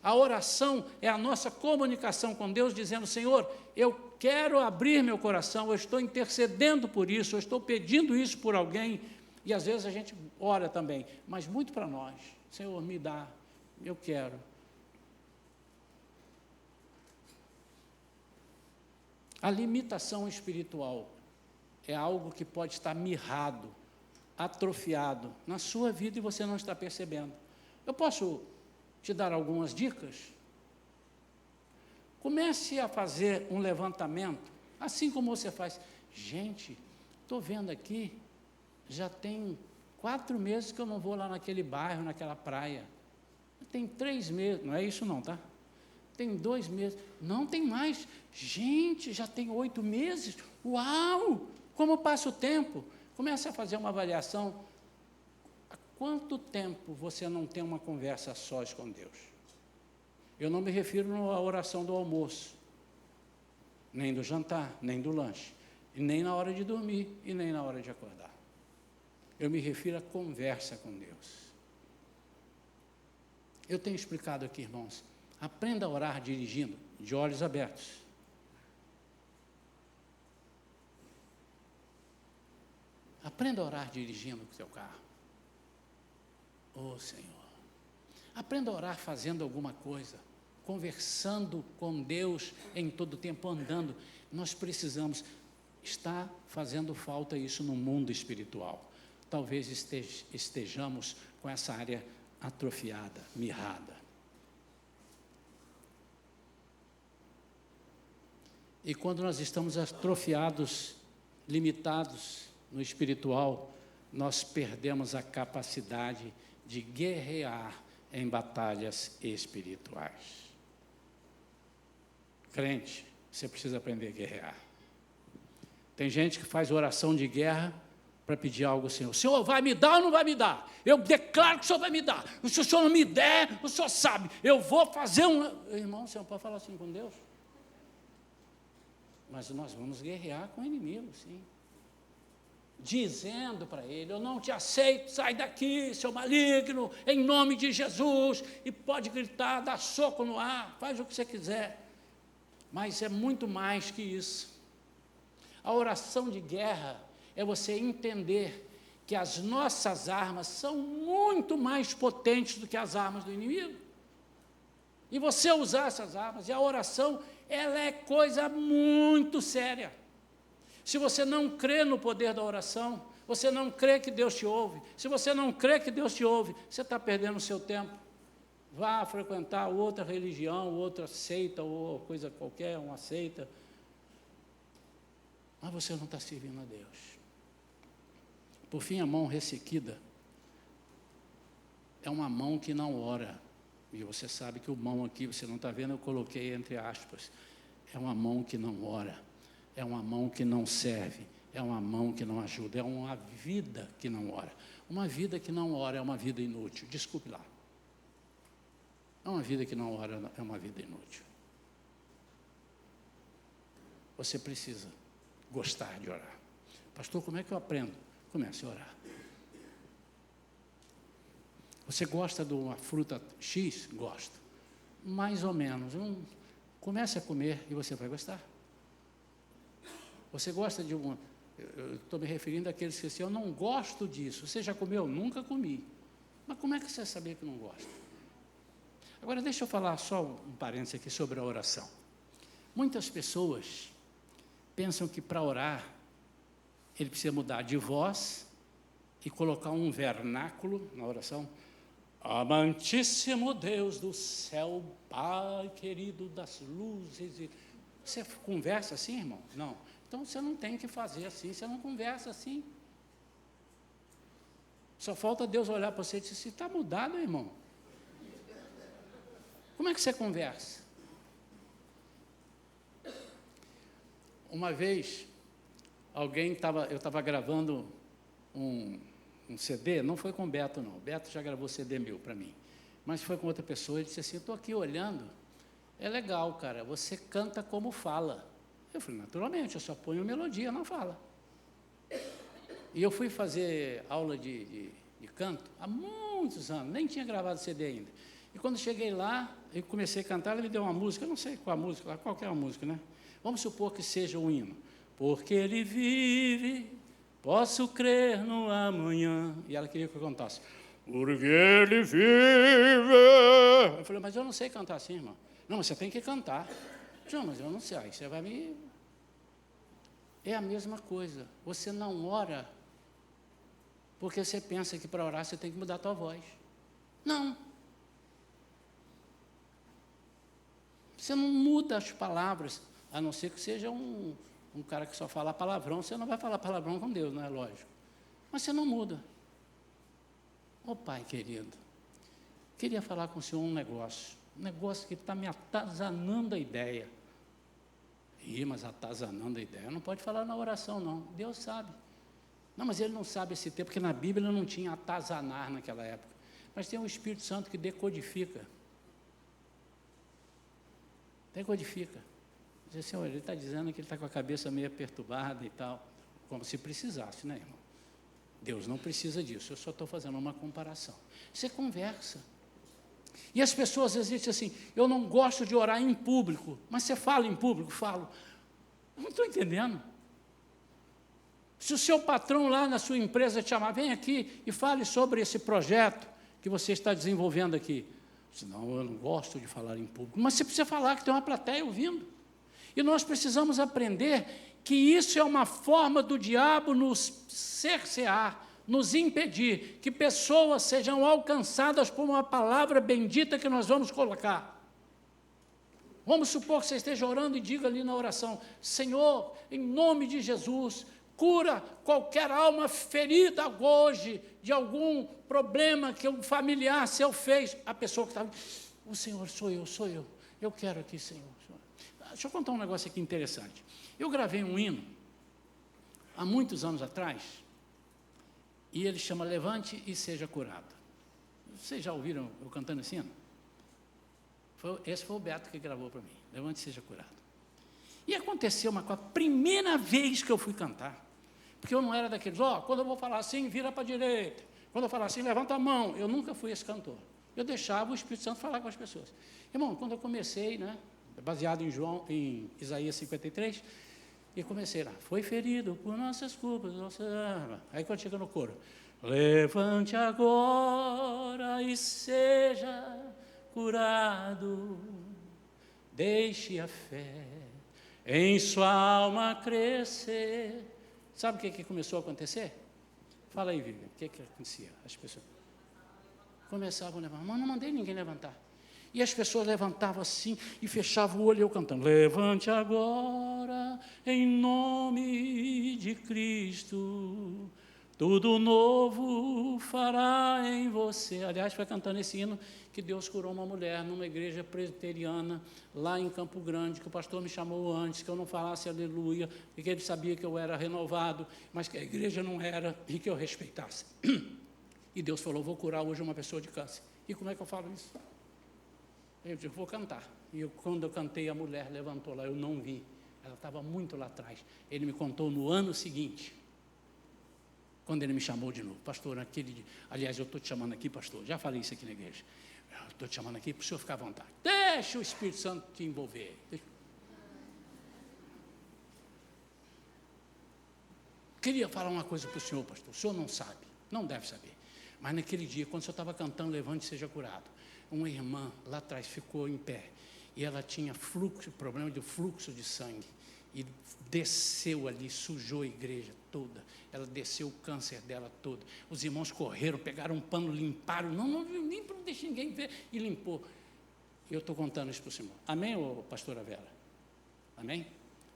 A oração é a nossa comunicação com Deus, dizendo, Senhor, eu quero abrir meu coração, eu estou intercedendo por isso, eu estou pedindo isso por alguém, e às vezes a gente ora também, mas muito para nós, Senhor, me dá, eu quero. A limitação espiritual é algo que pode estar mirrado, atrofiado na sua vida e você não está percebendo. Eu posso te dar algumas dicas? Comece a fazer um levantamento, assim como você faz. Gente, estou vendo aqui, já tem 4 meses que eu não vou lá naquele bairro, naquela praia. Tem 3 meses, não é isso não, tá? Tem 2 meses, não tem mais. Gente, já tem 8 meses, uau! Como passa o tempo? Comece a fazer uma avaliação. Há quanto tempo você não tem uma conversa a sós com Deus? Eu não me refiro à oração do almoço, nem do jantar, nem do lanche, e nem na hora de dormir, e nem na hora de acordar. Eu me refiro à conversa com Deus. Eu tenho explicado aqui, irmãos, aprenda a orar dirigindo, de olhos abertos. Aprenda a orar dirigindo o seu carro. Oh, Senhor. Aprenda a orar fazendo alguma coisa, conversando com Deus em todo o tempo, andando. Nós precisamos, está fazendo falta isso no mundo espiritual. Talvez estejamos com essa área atrofiada, mirrada. E quando nós estamos atrofiados, limitados no espiritual, nós perdemos a capacidade de guerrear em batalhas espirituais. Crente, você precisa aprender a guerrear. Tem gente que faz oração de guerra para pedir algo ao Senhor. O Senhor vai me dar ou não vai me dar? Eu declaro que o Senhor vai me dar. Se o Senhor não me der, o Senhor sabe. Eu vou fazer um... Irmão, você não pode falar assim com Deus? Mas nós vamos guerrear com o inimigo, sim. Dizendo para ele, eu não te aceito, sai daqui, seu maligno, em nome de Jesus. E pode gritar, dar soco no ar, faz o que você quiser. Mas é muito mais que isso. A oração de guerra é você entender que as nossas armas são muito mais potentes do que as armas do inimigo. E você usar essas armas, e a oração, ela é coisa muito séria. Se você não crê no poder da oração, você não crê que Deus te ouve. Se você não crê que Deus te ouve, você está perdendo o seu tempo. Vá frequentar outra religião, outra seita, ou coisa qualquer, uma seita. Mas você não está servindo a Deus. Por fim, a mão ressequida é uma mão que não ora. E você sabe que o mão aqui, você não está vendo, eu coloquei entre aspas. É uma mão que não ora. É uma mão que não serve. É uma mão que não ajuda. É uma vida que não ora. Uma vida que não ora é uma vida inútil. Desculpe lá. É uma vida que não ora, é uma vida inútil. Você precisa gostar de orar. Pastor, como é que eu aprendo? Comece a orar. Você gosta de uma fruta X? Gosto. Mais ou menos. Comece a comer e você vai gostar. Você gosta de uma... Eu estou me referindo àqueles que dizem, eu não gosto disso. Você já comeu? Nunca comi. Mas como é que você sabia que não gosta? Agora, deixa eu falar só um parênteses aqui sobre a oração. Muitas pessoas pensam que para orar, ele precisa mudar de voz e colocar um vernáculo na oração. Amantíssimo Deus do céu, Pai querido das luzes. Você conversa assim, irmão? Não. Então, você não tem que fazer assim, você não conversa assim. Só falta Deus olhar para você e dizer, está mudado, irmão? Como é que você conversa? Uma vez, eu estava gravando um CD, não foi com o Beto, não. O Beto já gravou CD meu para mim. Mas foi com outra pessoa, ele disse assim, eu estou aqui olhando, é legal, cara, você canta como fala. Eu falei, naturalmente, eu só ponho melodia, não fala. E eu fui fazer aula de canto há muitos anos, nem tinha gravado CD ainda. E quando cheguei lá, eu comecei a cantar, ele me deu uma música, eu não sei qual a música, qualquer música, né? Vamos supor que seja um hino. Porque ele vive, posso crer no amanhã. E ela queria que eu cantasse. Porque ele vive. Eu falei, mas eu não sei cantar assim, irmão. Não, mas você tem que cantar. Não, mas eu não sei, aí você vai me... É a mesma coisa. Você não ora porque você pensa que para orar você tem que mudar a tua voz. Não. Você não muda as palavras, a não ser que seja um cara que só fala palavrão. Você não vai falar palavrão com Deus, não é lógico. Mas você não muda. Ô Pai querido, queria falar com o Senhor um negócio que está me atazanando a ideia. Mas atazanando a ideia, não pode falar na oração, não. Deus sabe. Não, mas ele não sabe esse tempo, porque na Bíblia não tinha atazanar naquela época. Mas tem um Espírito Santo que decodifica. Decodifica. Diz assim, olha, ele está dizendo que ele está com a cabeça meio perturbada e tal. Como se precisasse, né, irmão? Deus não precisa disso, eu só estou fazendo uma comparação. Você conversa. E as pessoas às vezes dizem assim, eu não gosto de orar em público, mas você fala em público? Falo. Eu não estou entendendo. Se o seu patrão lá na sua empresa te chamar, vem aqui e fale sobre esse projeto que você está desenvolvendo aqui. Não, eu não gosto de falar em público. Mas você precisa falar que tem uma plateia ouvindo. E nós precisamos aprender que isso é uma forma do diabo nos cercear, nos impedir que pessoas sejam alcançadas por uma palavra bendita que nós vamos colocar. Vamos supor que você esteja orando e diga ali na oração, Senhor, em nome de Jesus, Cura qualquer alma ferida hoje, de algum problema que um familiar seu fez. A pessoa que estava, o Senhor, sou eu. Eu quero aqui, Senhor. Deixa eu contar um negócio aqui interessante. Eu gravei um hino, há muitos anos atrás, e ele chama Levante e Seja Curado. Vocês já ouviram eu cantando esse hino? Esse foi o Beto que gravou para mim. Levante e Seja Curado. E aconteceu uma coisa, a primeira vez que eu fui cantar, porque eu não era daqueles, quando eu vou falar assim, vira para a direita, quando eu falar assim, levanta a mão. Eu nunca fui esse cantor. Eu deixava o Espírito Santo falar com as pessoas. Irmão, quando eu comecei, baseado em Isaías 53, e comecei lá, foi ferido por nossas culpas, aí quando chega no coro, levante agora e seja curado, deixe a fé em sua alma crescer. Sabe o que começou a acontecer? Fala aí, Vivian, o que acontecia? As pessoas começavam a levantar, mas não mandei ninguém levantar. E as pessoas levantavam assim e fechavam o olho e eu cantando, levante agora em nome de Cristo, tudo novo fará em você. Aliás, foi cantando esse hino que Deus curou uma mulher numa igreja presbiteriana lá em Campo Grande, que o pastor me chamou antes, que eu não falasse aleluia, porque ele sabia que eu era renovado, mas que a igreja não era e que eu respeitasse. E Deus falou, vou curar hoje uma pessoa de câncer. E como é que eu falo isso? Eu disse, vou cantar. E quando eu cantei, a mulher levantou lá, eu não vi. Ela estava muito lá atrás. Ele me contou no ano seguinte, quando ele me chamou de novo. Pastor, naquele dia, aliás, eu estou te chamando aqui, pastor, já falei isso aqui na igreja. Eu estou te chamando aqui para o senhor ficar à vontade. Deixa o Espírito Santo te envolver. Queria falar uma coisa para o senhor, pastor. O senhor não sabe, não deve saber. Mas naquele dia, quando o senhor estava cantando, levante e seja curado, uma irmã lá atrás ficou em pé, e ela tinha problema de fluxo de sangue, e desceu ali, sujou a igreja toda, ela desceu o câncer dela todo, os irmãos correram, pegaram um pano, limparam, não deixei ninguém ver, e limpou. Eu estou contando isso para o senhor. Amém, ô pastora Vera? Amém?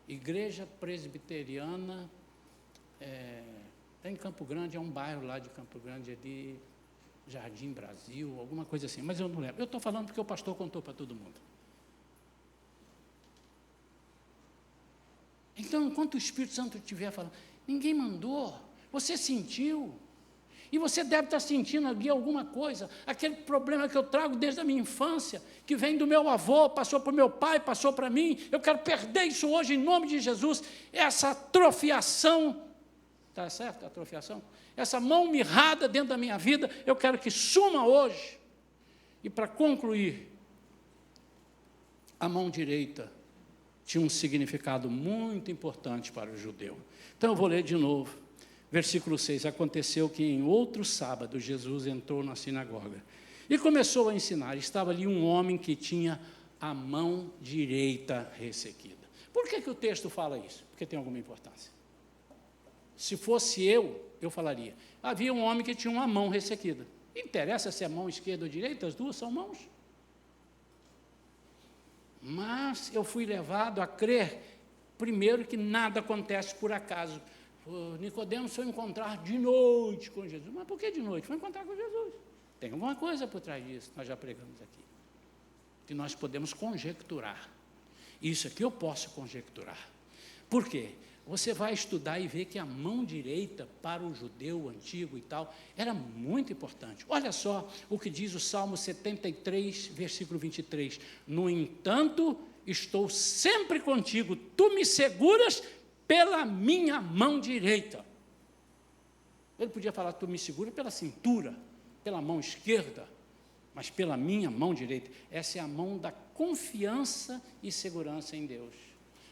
Igreja presbiteriana, em Campo Grande, é um bairro lá de Campo Grande, ali, Jardim Brasil, alguma coisa assim, mas eu não lembro. Eu estou falando porque o pastor contou para todo mundo. Então, enquanto o Espírito Santo estiver falando, ninguém mandou, você sentiu, e você deve estar sentindo ali alguma coisa, aquele problema que eu trago desde a minha infância, que vem do meu avô, passou para o meu pai, passou para mim, eu quero perder isso hoje em nome de Jesus, essa atrofiação, está certo, atrofiação? Essa mão mirrada dentro da minha vida, eu quero que suma hoje. E para concluir, a mão direita tinha um significado muito importante para o judeu. Então eu vou ler de novo, versículo 6, aconteceu que em outro sábado, Jesus entrou na sinagoga e começou a ensinar, estava ali um homem que tinha a mão direita ressequida. Por que o texto fala isso? Porque tem alguma importância. Se fosse eu falaria, havia um homem que tinha uma mão ressequida. Interessa se é mão esquerda ou direita, as duas são mãos. Mas eu fui levado a crer, primeiro, que nada acontece por acaso. Nicodemos foi encontrar de noite com Jesus. Mas por que de noite? Foi encontrar com Jesus. Tem alguma coisa por trás disso, nós já pregamos aqui. Que nós podemos conjecturar. Isso aqui eu posso conjecturar. Por quê? Você vai estudar e ver que a mão direita para o judeu antigo e tal, era muito importante. Olha só o que diz o Salmo 73, versículo 23. No entanto, estou sempre contigo, tu me seguras pela minha mão direita. Ele podia falar, tu me segura pela cintura, pela mão esquerda, mas pela minha mão direita. Essa é a mão da confiança e segurança em Deus.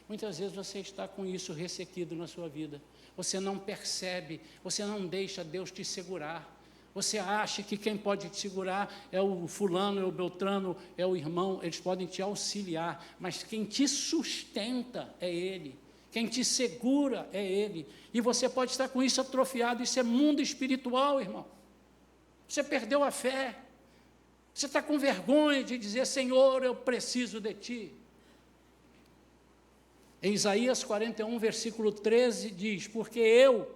Muitas vezes você está com isso ressequido na sua vida, você não percebe, você não deixa Deus te segurar, você acha que quem pode te segurar é o fulano, é o beltrano, é o irmão, eles podem te auxiliar, mas quem te sustenta é Ele, quem te segura é Ele, e você pode estar com isso atrofiado, isso é mundo espiritual, irmão, você perdeu a fé, você está com vergonha de dizer, Senhor, eu preciso de Ti. Em Isaías 41, versículo 13, diz: porque eu,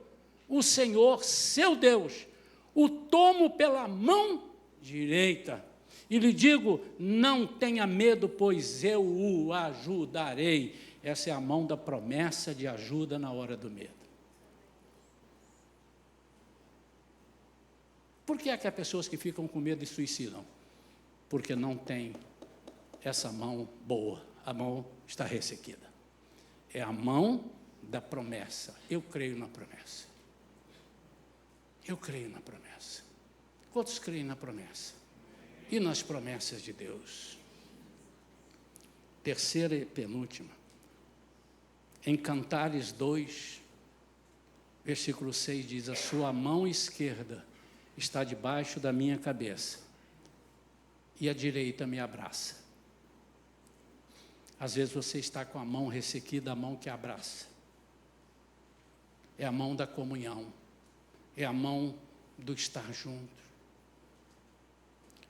o Senhor, seu Deus, o tomo pela mão direita e lhe digo: não tenha medo, pois eu o ajudarei. Essa é a mão da promessa de ajuda na hora do medo. Por que é que há pessoas que ficam com medo e suicidam? Porque não tem essa mão boa, a mão está ressequida. É a mão da promessa. Eu creio na promessa. Eu creio na promessa. Quantos creem na promessa? E nas promessas de Deus? Terceira e penúltima. Em Cantares 2, versículo 6 diz: a sua mão esquerda está debaixo da minha cabeça e a direita me abraça. Às vezes você está com a mão ressequida, a mão que abraça. É a mão da comunhão, é a mão do estar junto.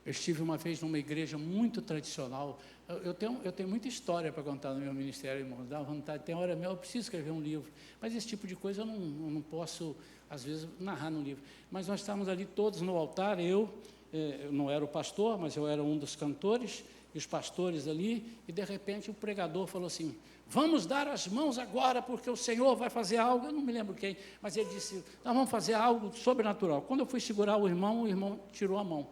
Eu estive uma vez numa igreja muito tradicional. Eu tenho muita história para contar no meu ministério, irmãos. Dá vontade, tem hora mesmo, eu preciso escrever um livro. Mas esse tipo de coisa eu não posso, às vezes, narrar no livro. Mas nós estávamos ali todos no altar, eu não era o pastor, mas eu era um dos cantores, e os pastores ali, e de repente o pregador falou assim: vamos dar as mãos agora, porque o Senhor vai fazer algo. Eu não me lembro quem, mas ele disse: nós vamos fazer algo sobrenatural. Quando eu fui segurar o irmão tirou a mão.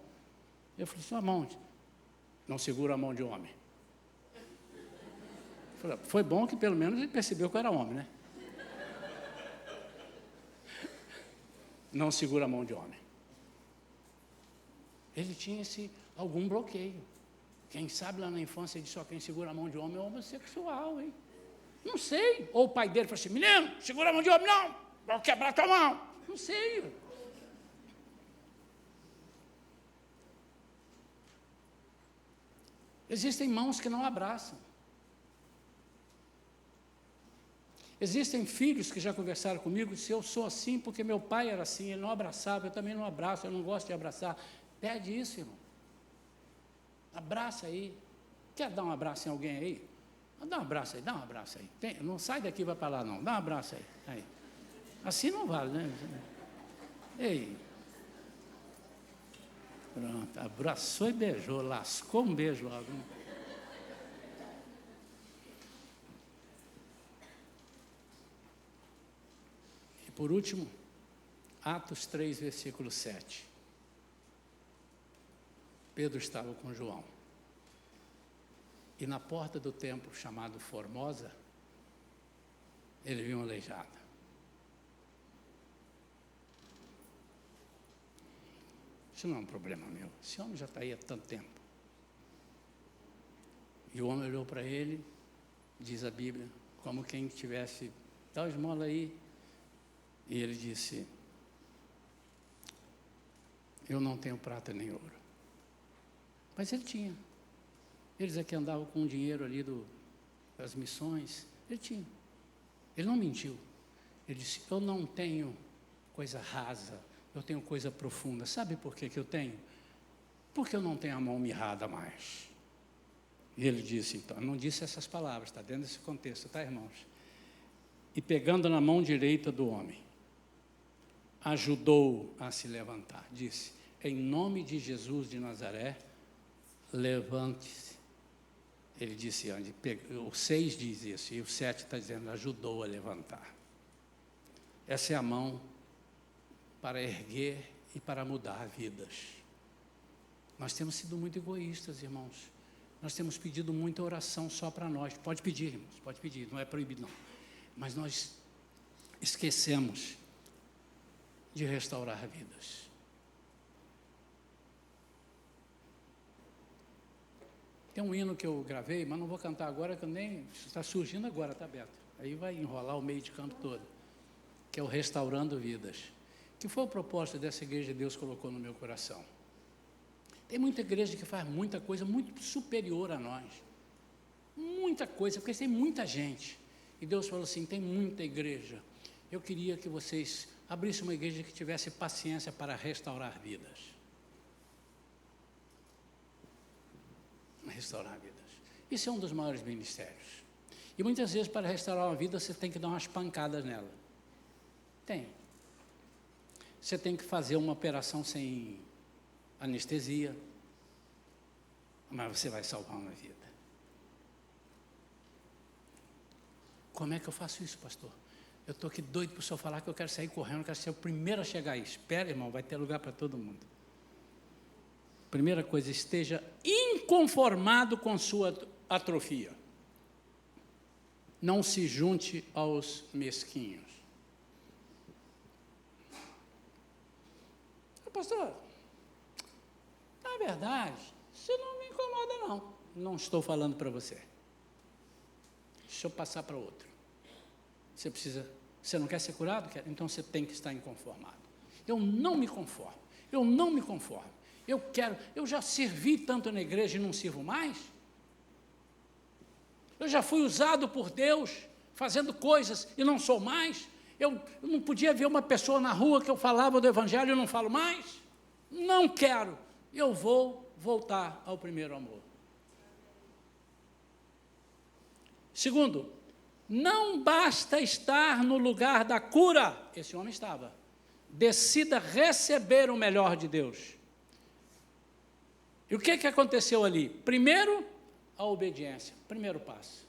Eu falei: sua mão, não segura a mão de homem. Eu falei: foi bom que pelo menos ele percebeu que eu era homem, né? Não segura a mão de homem. Ele tinha algum bloqueio. Quem sabe lá na infância ele disse: só quem segura a mão de homem é homossexual, hein? Não sei. Ou o pai dele falou assim: menino, segura a mão de homem não, vou quebrar tua mão. Não sei. Existem mãos que não abraçam. Existem filhos que já conversaram comigo e disseram: eu sou assim porque meu pai era assim, ele não abraçava, eu também não abraço, eu não gosto de abraçar. Pede isso, irmão. Abraça aí. Quer dar um abraço em alguém aí? Dá um abraço aí, dá um abraço aí. Não sai daqui e vai para lá não, dá um abraço aí. Assim não vale, né? Ei. Pronto, abraçou e beijou, lascou um beijo logo. E por último, Atos 3, versículo 7. Pedro estava com João. E na porta do templo chamado Formosa, ele viu um aleijado. Isso não é um problema meu. Esse homem já está aí há tanto tempo. E o homem olhou para ele, diz a Bíblia, como quem tivesse: dá uma esmola aí. E ele disse: eu não tenho prata nem ouro. Mas ele tinha. Eles aqui andavam com o dinheiro ali das missões. Ele tinha. Ele não mentiu. Ele disse: eu não tenho coisa rasa, eu tenho coisa profunda. Sabe por que eu tenho? Porque eu não tenho a mão mirrada mais. E ele disse, então, não disse essas palavras, está dentro desse contexto, tá, irmãos? E pegando na mão direita do homem, ajudou a se levantar. Disse: em nome de Jesus de Nazaré, levante-se. Ele disse, o 6 diz isso, e o 7 está dizendo: ajudou a levantar. Essa é a mão para erguer e para mudar vidas. Nós temos sido muito egoístas, irmãos. Nós temos pedido muita oração só para nós. Pode pedir, irmãos, pode pedir, não é proibido não. Mas nós esquecemos de restaurar vidas. Tem um hino que eu gravei, mas não vou cantar agora, que nem está surgindo agora, está aberto. Aí vai enrolar o meio de campo todo, que é o Restaurando Vidas, que foi o propósito dessa igreja que Deus colocou no meu coração. Tem muita igreja que faz muita coisa muito superior a nós. Muita coisa, porque tem muita gente. E Deus falou assim: tem muita igreja. Eu queria que vocês abrissem uma igreja que tivesse paciência para restaurar vidas. Restaurar vidas. Isso é um dos maiores ministérios. E muitas vezes, para restaurar uma vida, você tem que dar umas pancadas nela. Tem. Você tem que fazer uma operação sem anestesia, mas você vai salvar uma vida. Como é que eu faço isso, pastor? Eu estou aqui doido para o senhor falar que eu quero sair correndo, eu quero ser o primeiro a chegar aí. Espera, irmão, vai ter lugar para todo mundo. Primeira coisa, esteja inconformado com sua atrofia. Não se junte aos mesquinhos. Pastor, na verdade, isso não me incomoda, não. Não estou falando para você. Deixa eu passar para outro. Você não quer ser curado? Então você tem que estar inconformado. Eu não me conformo. Eu já servi tanto na igreja e não sirvo mais. Eu já fui usado por Deus, fazendo coisas e não sou mais. Eu não podia ver uma pessoa na rua que eu falava do evangelho e não falo mais. Não quero. Eu vou voltar ao primeiro amor. Segundo, não basta estar no lugar da cura. Esse homem estava. Decida receber o melhor de Deus. E o que aconteceu ali? Primeiro, a obediência. Primeiro passo,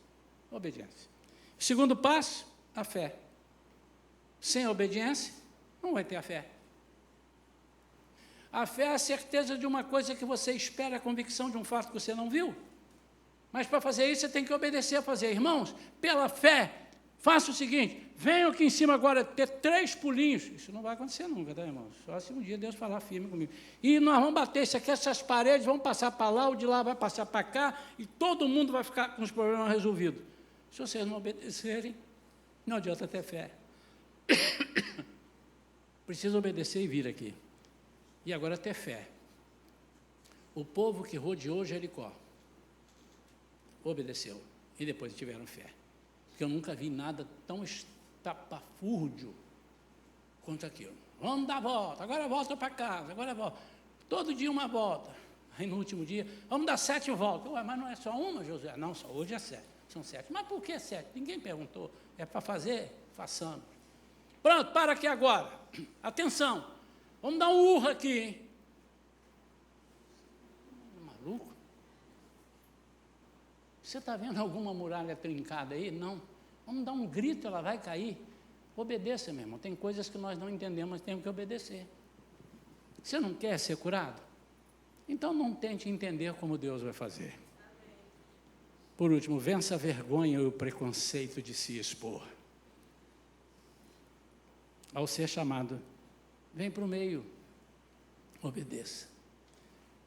a obediência. Segundo passo, a fé. Sem obediência, não vai ter a fé. A fé é a certeza de uma coisa que você espera, a convicção de um fato que você não viu. Mas para fazer isso, você tem que obedecer a fazer. Irmãos, pela fé, faça o seguinte, venham aqui em cima agora ter 3 pulinhos. Isso não vai acontecer nunca, tá, irmãos? Só se um dia Deus falar firme comigo. E nós vamos bater isso aqui, essas paredes vão passar para lá, o de lá vai passar para cá, e todo mundo vai ficar com os problemas resolvidos. Se vocês não obedecerem, não adianta ter fé. Precisa obedecer e vir aqui. E agora ter fé. O povo que rodeou Jericó obedeceu e depois tiveram fé. Porque eu nunca vi nada tão estapafúrdio quanto aquilo. Vamos dar a volta, agora volta para casa, agora volta. Todo dia uma volta. Aí no último dia, vamos dar 7 voltas. Ué, mas não é só uma, Josué? Não, só hoje é 7. São 7. Mas por que 7? Ninguém perguntou. É para fazer? Façamos. Pronto, para aqui agora. Atenção. Vamos dar um urra aqui, hein? Maluco? Você está vendo alguma muralha trincada aí? Não. Vamos dar um grito, ela vai cair. Obedeça, meu irmão. Tem coisas que nós não entendemos, mas temos que obedecer. Você não quer ser curado? Então não tente entender como Deus vai fazer. Por último, vença a vergonha e o preconceito de se expor. Ao ser chamado, vem para o meio, obedeça.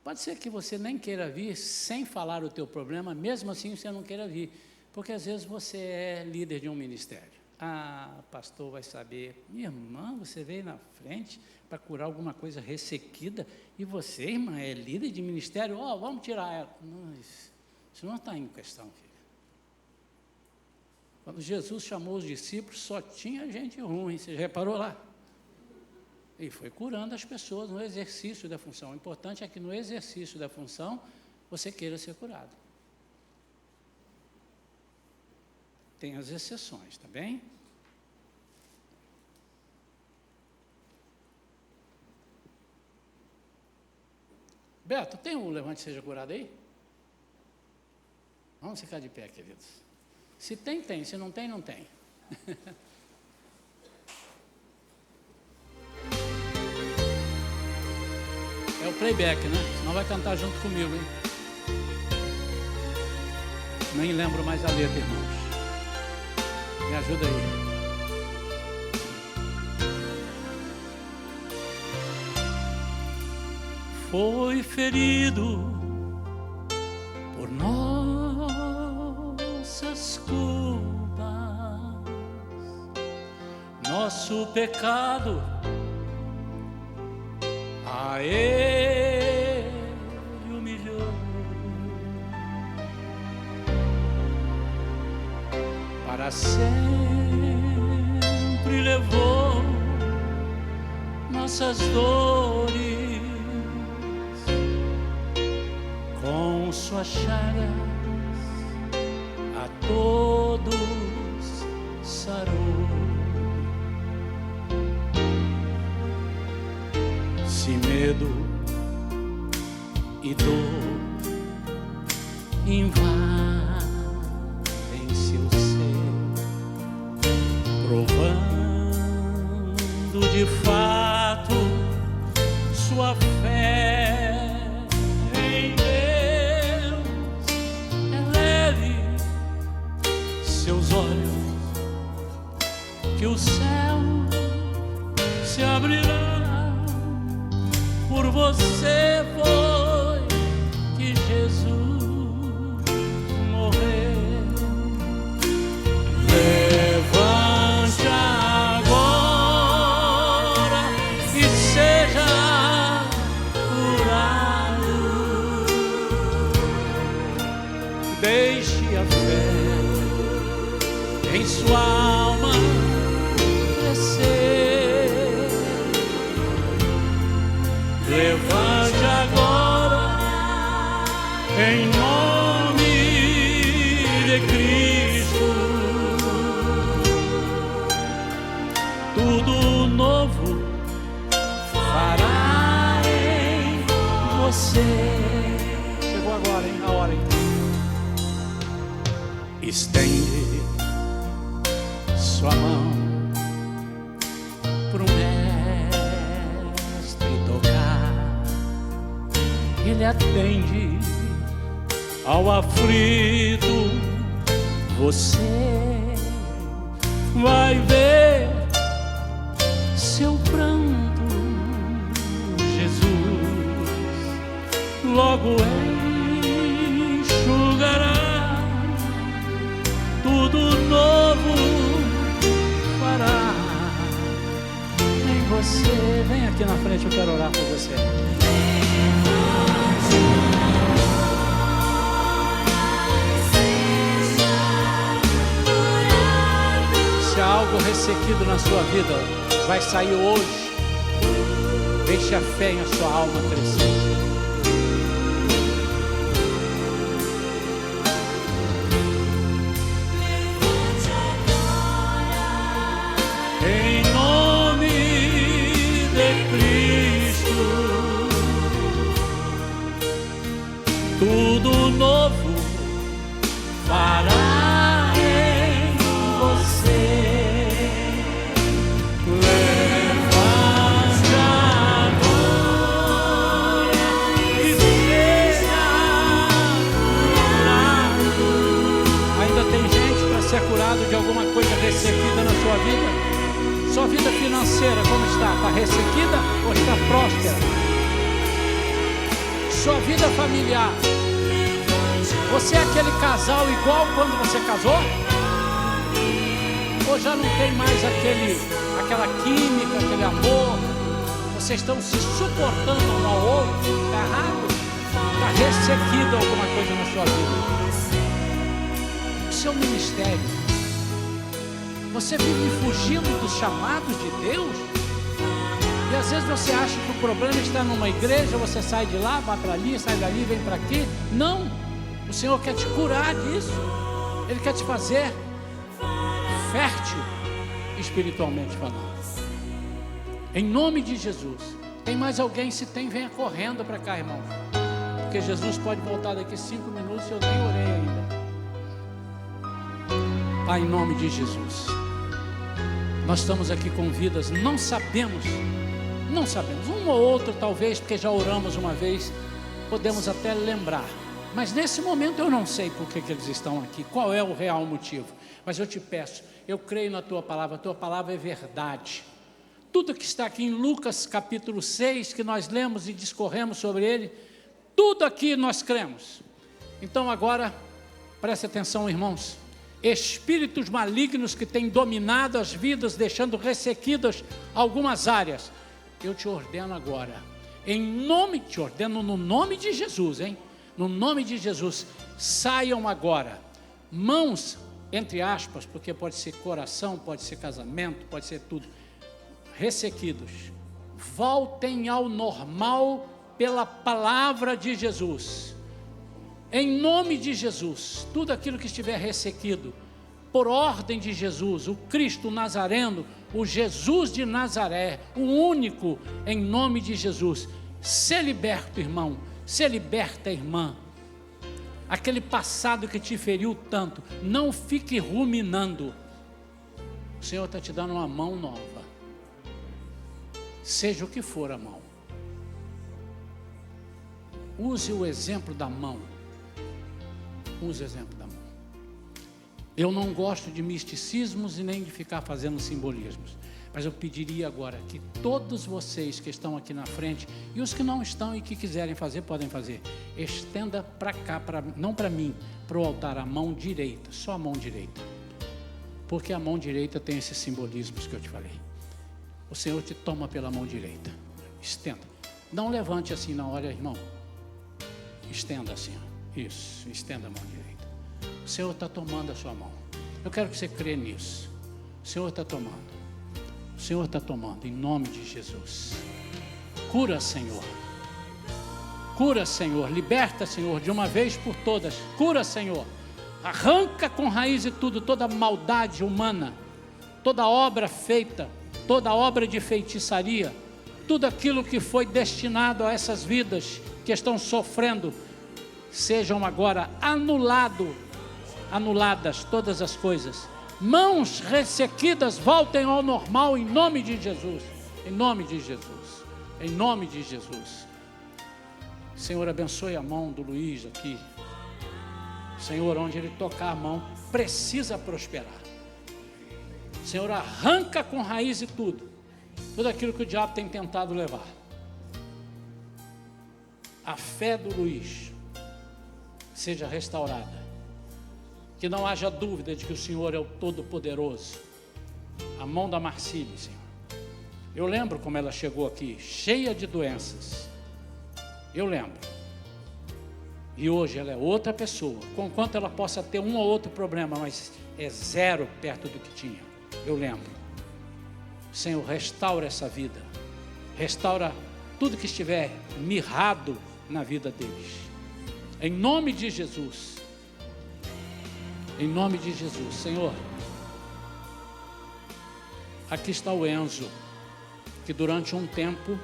Pode ser que você nem queira vir sem falar o teu problema, mesmo assim você não queira vir, porque às vezes você é líder de um ministério. Ah, pastor vai saber, minha irmã, você veio na frente para curar alguma coisa ressequida, e você, irmã, é líder de ministério, vamos tirar ela. Não, isso não está em questão, filha. Quando Jesus chamou os discípulos, só tinha gente ruim, você já reparou lá? E foi curando as pessoas no exercício da função. O importante é que no exercício da função, você queira ser curado. Tem as exceções, tá bem? Beto, tem um levante seja curado aí? Vamos ficar de pé, queridos. Se tem, tem. Se não tem, não tem. É o playback, né? Senão vai cantar junto comigo, hein? Nem lembro mais a letra, irmãos. Me ajuda aí. Foi ferido por nossas culpas, nosso pecado a Ele humilhou, para sempre levou nossas dores, com suas chagas a todos sarou. Se medo e dor invadem seu ser, provando de fato sua fé em Deus, eleve seus olhos, que o céu se abrirá. Por você foi que Jesus morreu. Levante agora e seja curado. Deixe a fé em sua alma crescer. Levante agora em nome de Cristo. Tudo novo fará em você. Chegou agora, hein? A hora, hein? Estende sua mão pro mestre tocar. Ele atende ao aflito. Você vai ver seu pranto. Jesus logo enxugará. Tudo novo fará em você. Vem aqui na frente, eu quero orar por você. Se há algo ressequido na sua vida, vai sair hoje. Deixe a fé em a sua alma crescer. Em nome de Cristo, tudo novo fará em você. Levante agora e seja curado. Ainda tem gente para ser curado de alguma coisa ressequida na sua vida? Sua vida financeira como está? Está ressequida ou está próspera? Sua vida familiar, você é aquele casal igual quando você casou? Ou já não tem mais aquela química, aquele amor? Vocês estão se suportando um ao outro? Está errado? Está ressequida alguma coisa na sua vida? O seu ministério, você vive fugindo dos chamados de Deus? E às vezes você acha que o problema está numa igreja, você sai de lá, vai para ali, sai dali, vem para aqui. Não, o Senhor quer te curar disso. Ele quer te fazer fértil espiritualmente falando. Em nome de Jesus. Tem mais alguém? Se tem, venha correndo para cá, irmão. Porque Jesus pode voltar daqui 5 minutos e eu nem orei ainda. Pai, em nome de Jesus, nós estamos aqui com vidas, não sabemos, um ou outro talvez, porque já oramos uma vez, podemos até lembrar, mas nesse momento eu não sei por que eles estão aqui, qual é o real motivo, mas eu te peço, eu creio na tua palavra é verdade. Tudo que está aqui em Lucas capítulo 6, que nós lemos e discorremos sobre ele, tudo aqui nós cremos. Então agora, preste atenção, irmãos. Espíritos malignos que têm dominado as vidas, deixando ressequidas algumas áreas, eu te ordeno agora, te ordeno no nome de Jesus, hein? No nome de Jesus, saiam agora, mãos, entre aspas, porque pode ser coração, pode ser casamento, pode ser tudo, ressequidos, voltem ao normal pela palavra de Jesus. Em nome de Jesus, tudo aquilo que estiver ressequido, por ordem de Jesus, o Cristo Nazareno, o Jesus de Nazaré, o único, em nome de Jesus, se liberta, irmão, se liberta, irmã. Aquele passado que te feriu tanto, não fique ruminando. O Senhor está te dando uma mão nova, seja o que for a mão. Use o exemplo da mão. Use o exemplo da mão. Eu não gosto de misticismos e nem de ficar fazendo simbolismos, mas eu pediria agora que todos vocês que estão aqui na frente, e os que não estão e que quiserem fazer, podem fazer, estenda para cá, não para mim, para o altar, a mão direita, só a mão direita, porque a mão direita tem esses simbolismos que eu te falei. O Senhor te toma pela mão direita, estenda, não levante assim não, olha, irmão, estenda assim, ó. Isso, estenda a mão direita. O Senhor está tomando a sua mão. Eu quero que você crê nisso. O Senhor está tomando. O Senhor está tomando, em nome de Jesus. Cura, Senhor. Cura, Senhor. Liberta, Senhor, de uma vez por todas. Cura, Senhor. Arranca com raiz e tudo, toda maldade humana, toda obra feita, toda obra de feitiçaria, tudo aquilo que foi destinado a essas vidas que estão sofrendo, sejam agora anuladas todas as coisas. Mãos ressequidas voltem ao normal em nome de Jesus. Em nome de Jesus. Em nome de Jesus. Senhor, abençoe a mão do Luiz aqui. Senhor, onde ele tocar a mão, precisa prosperar. Senhor, arranca com raiz e tudo aquilo que o diabo tem tentado levar. A fé do Luiz seja restaurada. Que não haja dúvida de que o Senhor é o Todo-Poderoso. A mão da Marcília, Senhor. Eu lembro como ela chegou aqui, cheia de doenças. Eu lembro. E hoje ela é outra pessoa. Conquanto ela possa ter um ou outro problema, mas é zero perto do que tinha. Eu lembro. Senhor, restaura essa vida. Restaura tudo que estiver mirrado na vida deles. Em nome de Jesus. Em nome de Jesus, Senhor. Aqui está o Enzo, que durante um tempo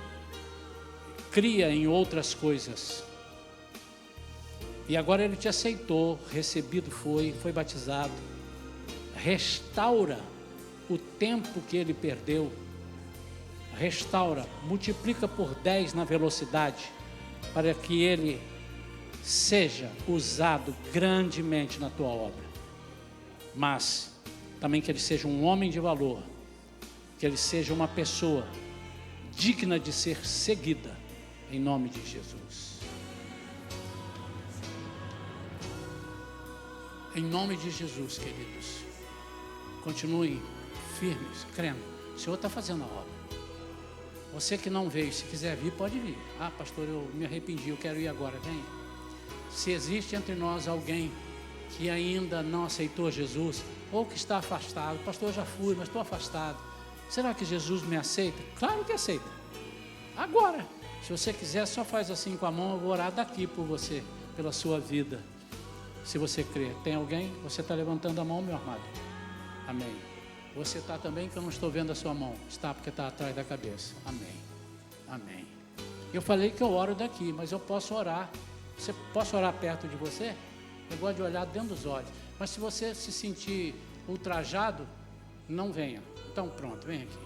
cria em outras coisas. E agora ele te aceitou, recebido foi batizado. Restaura o tempo que ele perdeu. Restaura, multiplica por 10 na velocidade, para que ele seja usado grandemente na tua obra. Mas também que ele seja um homem de valor, que ele seja uma pessoa digna de ser seguida, em nome de Jesus. Em nome de Jesus, queridos, continuem firmes, crendo. O Senhor está fazendo a obra. Você que não veio, se quiser vir, pode vir. Ah, pastor, eu me arrependi, eu quero ir agora. Vem. Se existe entre nós alguém que ainda não aceitou Jesus, ou que está afastado, pastor, eu já fui, mas estou afastado. Será que Jesus me aceita? Claro que aceita. Agora, se você quiser, só faz assim com a mão, eu vou orar daqui por você, pela sua vida. Se você crer. Tem alguém? Você está levantando a mão, meu amado? Amém. Você está também, que eu não estou vendo a sua mão. Está, porque está atrás da cabeça. Amém. Amém. Eu falei que eu oro daqui, mas eu posso orar. Posso orar perto de você? Eu gosto de olhar dentro dos olhos. Mas se você se sentir ultrajado, não venha. Então pronto, vem aqui.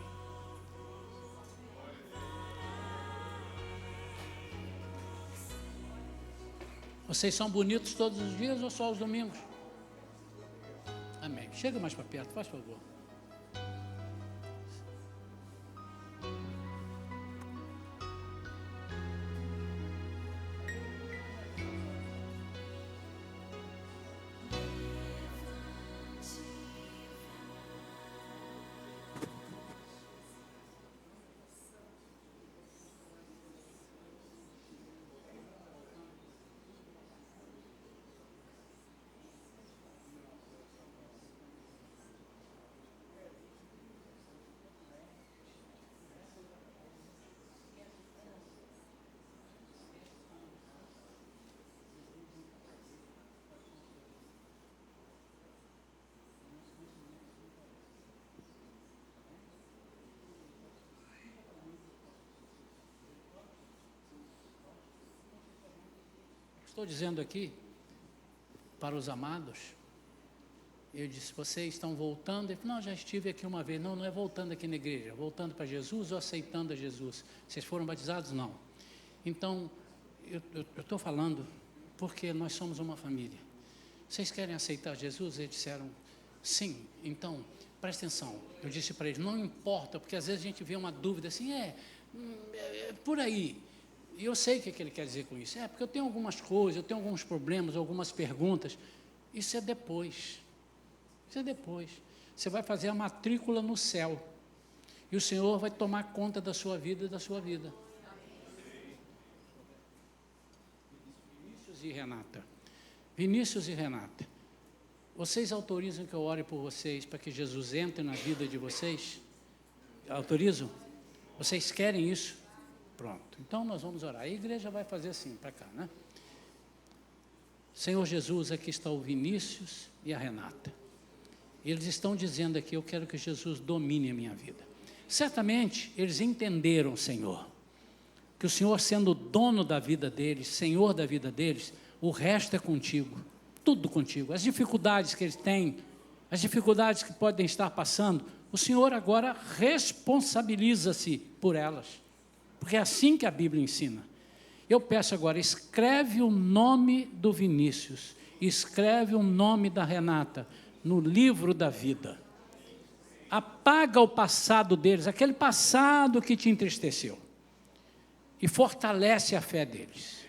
Vocês são bonitos todos os dias ou só os domingos? Amém. Chega mais para perto, faz favor. Estou dizendo aqui para os amados, eu disse, vocês estão voltando? Ele falou, não, já estive aqui uma vez. Não, não é voltando aqui na igreja, voltando para Jesus ou aceitando a Jesus. Vocês foram batizados? Não. Então, eu estou falando porque nós somos uma família. Vocês querem aceitar Jesus? Eles disseram, sim. Então, presta atenção. Eu disse para eles, não importa, porque às vezes a gente vê uma dúvida assim, é por aí. E eu sei o que ele quer dizer com isso. Porque eu tenho algumas coisas, eu tenho alguns problemas, algumas perguntas. Isso é depois. Isso é depois. Você vai fazer a matrícula no céu. E o Senhor vai tomar conta da sua vida e da sua vida. Vinícius e Renata, vocês autorizam que eu ore por vocês para que Jesus entre na vida de vocês? Autorizam? Vocês querem isso? Pronto, então nós vamos orar. A igreja vai fazer assim, para cá, né? Senhor Jesus, aqui está o Vinícius e a Renata. Eles estão dizendo aqui, eu quero que Jesus domine a minha vida. Certamente, eles entenderam, Senhor, que o Senhor sendo dono da vida deles, Senhor da vida deles, o resto é contigo, tudo contigo. As dificuldades que eles têm, as dificuldades que podem estar passando, o Senhor agora responsabiliza-se por elas, porque é assim que a Bíblia ensina. Eu peço agora, escreve o nome do Vinícius, escreve o nome da Renata no livro da vida. Apaga o passado deles, aquele passado que te entristeceu, e fortalece a fé deles.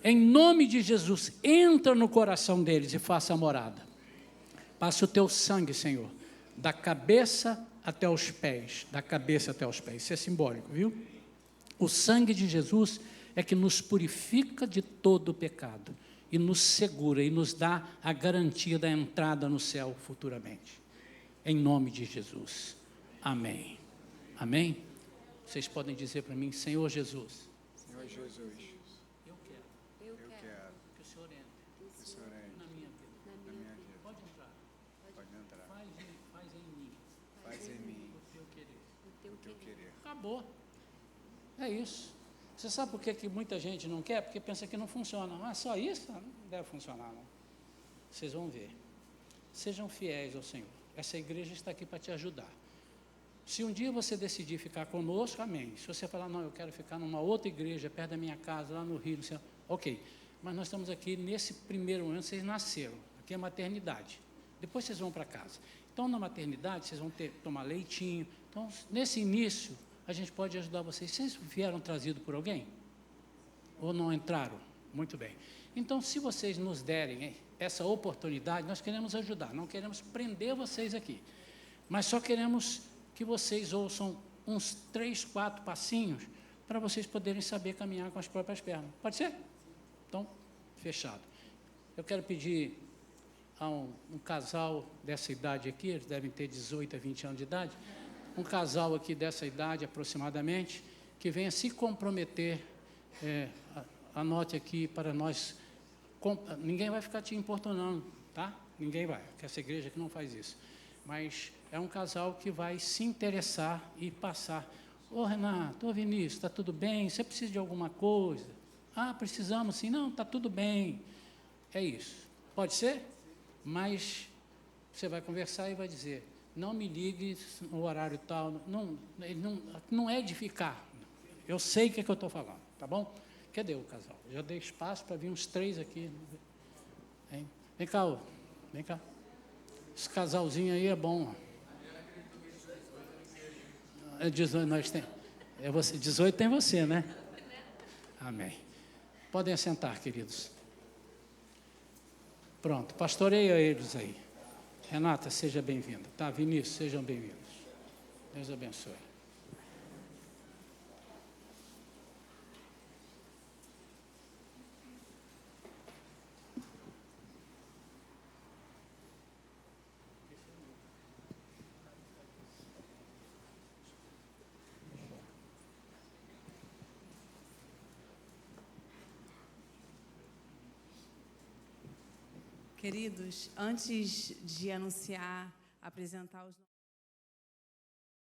Em nome de Jesus, entra no coração deles e faça a morada. Passa o teu sangue, Senhor, da cabeça até os pés, da cabeça até os pés. Isso é simbólico, viu? O sangue de Jesus é que nos purifica de todo o pecado e nos segura e nos dá a garantia da entrada no céu futuramente. Em nome de Jesus. Amém. Amém? Vocês podem dizer para mim, Senhor Jesus. Senhor Jesus. Eu quero que o Senhor entre na minha vida. Pode entrar. Faz em mim o teu querer. Acabou. É isso. Você sabe por que muita gente não quer? Porque pensa que não funciona. Mas só isso não deve funcionar, não. Vocês vão ver. Sejam fiéis ao Senhor. Essa igreja está aqui para te ajudar. Se um dia você decidir ficar conosco, amém. Se você falar, não, eu quero ficar numa outra igreja, perto da minha casa, lá no Rio, no céu, ok. Mas nós estamos aqui nesse primeiro ano, vocês nasceram. Aqui é maternidade. Depois vocês vão para casa. Então, na maternidade, vocês vão tomar leitinho. Então, nesse início, a gente pode ajudar vocês. Vocês vieram trazidos por alguém? Ou não entraram? Muito bem. Então, se vocês nos derem essa oportunidade, nós queremos ajudar. Não queremos prender vocês aqui. Mas só queremos que vocês ouçam uns 3, 4 passinhos para vocês poderem saber caminhar com as próprias pernas. Pode ser? Então, fechado. Eu quero pedir a um casal dessa idade aqui, eles devem ter 18 a 20 anos de idade, um casal aqui dessa idade aproximadamente, que venha se comprometer, anote aqui para nós, ninguém vai ficar te importunando, tá? Ninguém vai, porque essa igreja aqui não faz isso. Mas é um casal que vai se interessar e passar. Ô Renato, ô Vinícius, está tudo bem? Você precisa de alguma coisa? Ah, precisamos sim. Não, está tudo bem. É isso. Pode ser? Mas você vai conversar e vai dizer, não me ligue no horário tal. Não é de ficar. Eu sei o que eu estou falando, tá bom? Cadê o casal? Já dei espaço para vir uns 3 aqui. Hein? Vem cá, vem cá. Esse casalzinho aí é bom. 18 tem você, né? Amém. Podem assentar, queridos. Pronto, pastoreia eles aí. Renata, seja bem-vinda. Tá, Vinícius, sejam bem-vindos. Deus abençoe. Queridos, antes de anunciar, apresentar os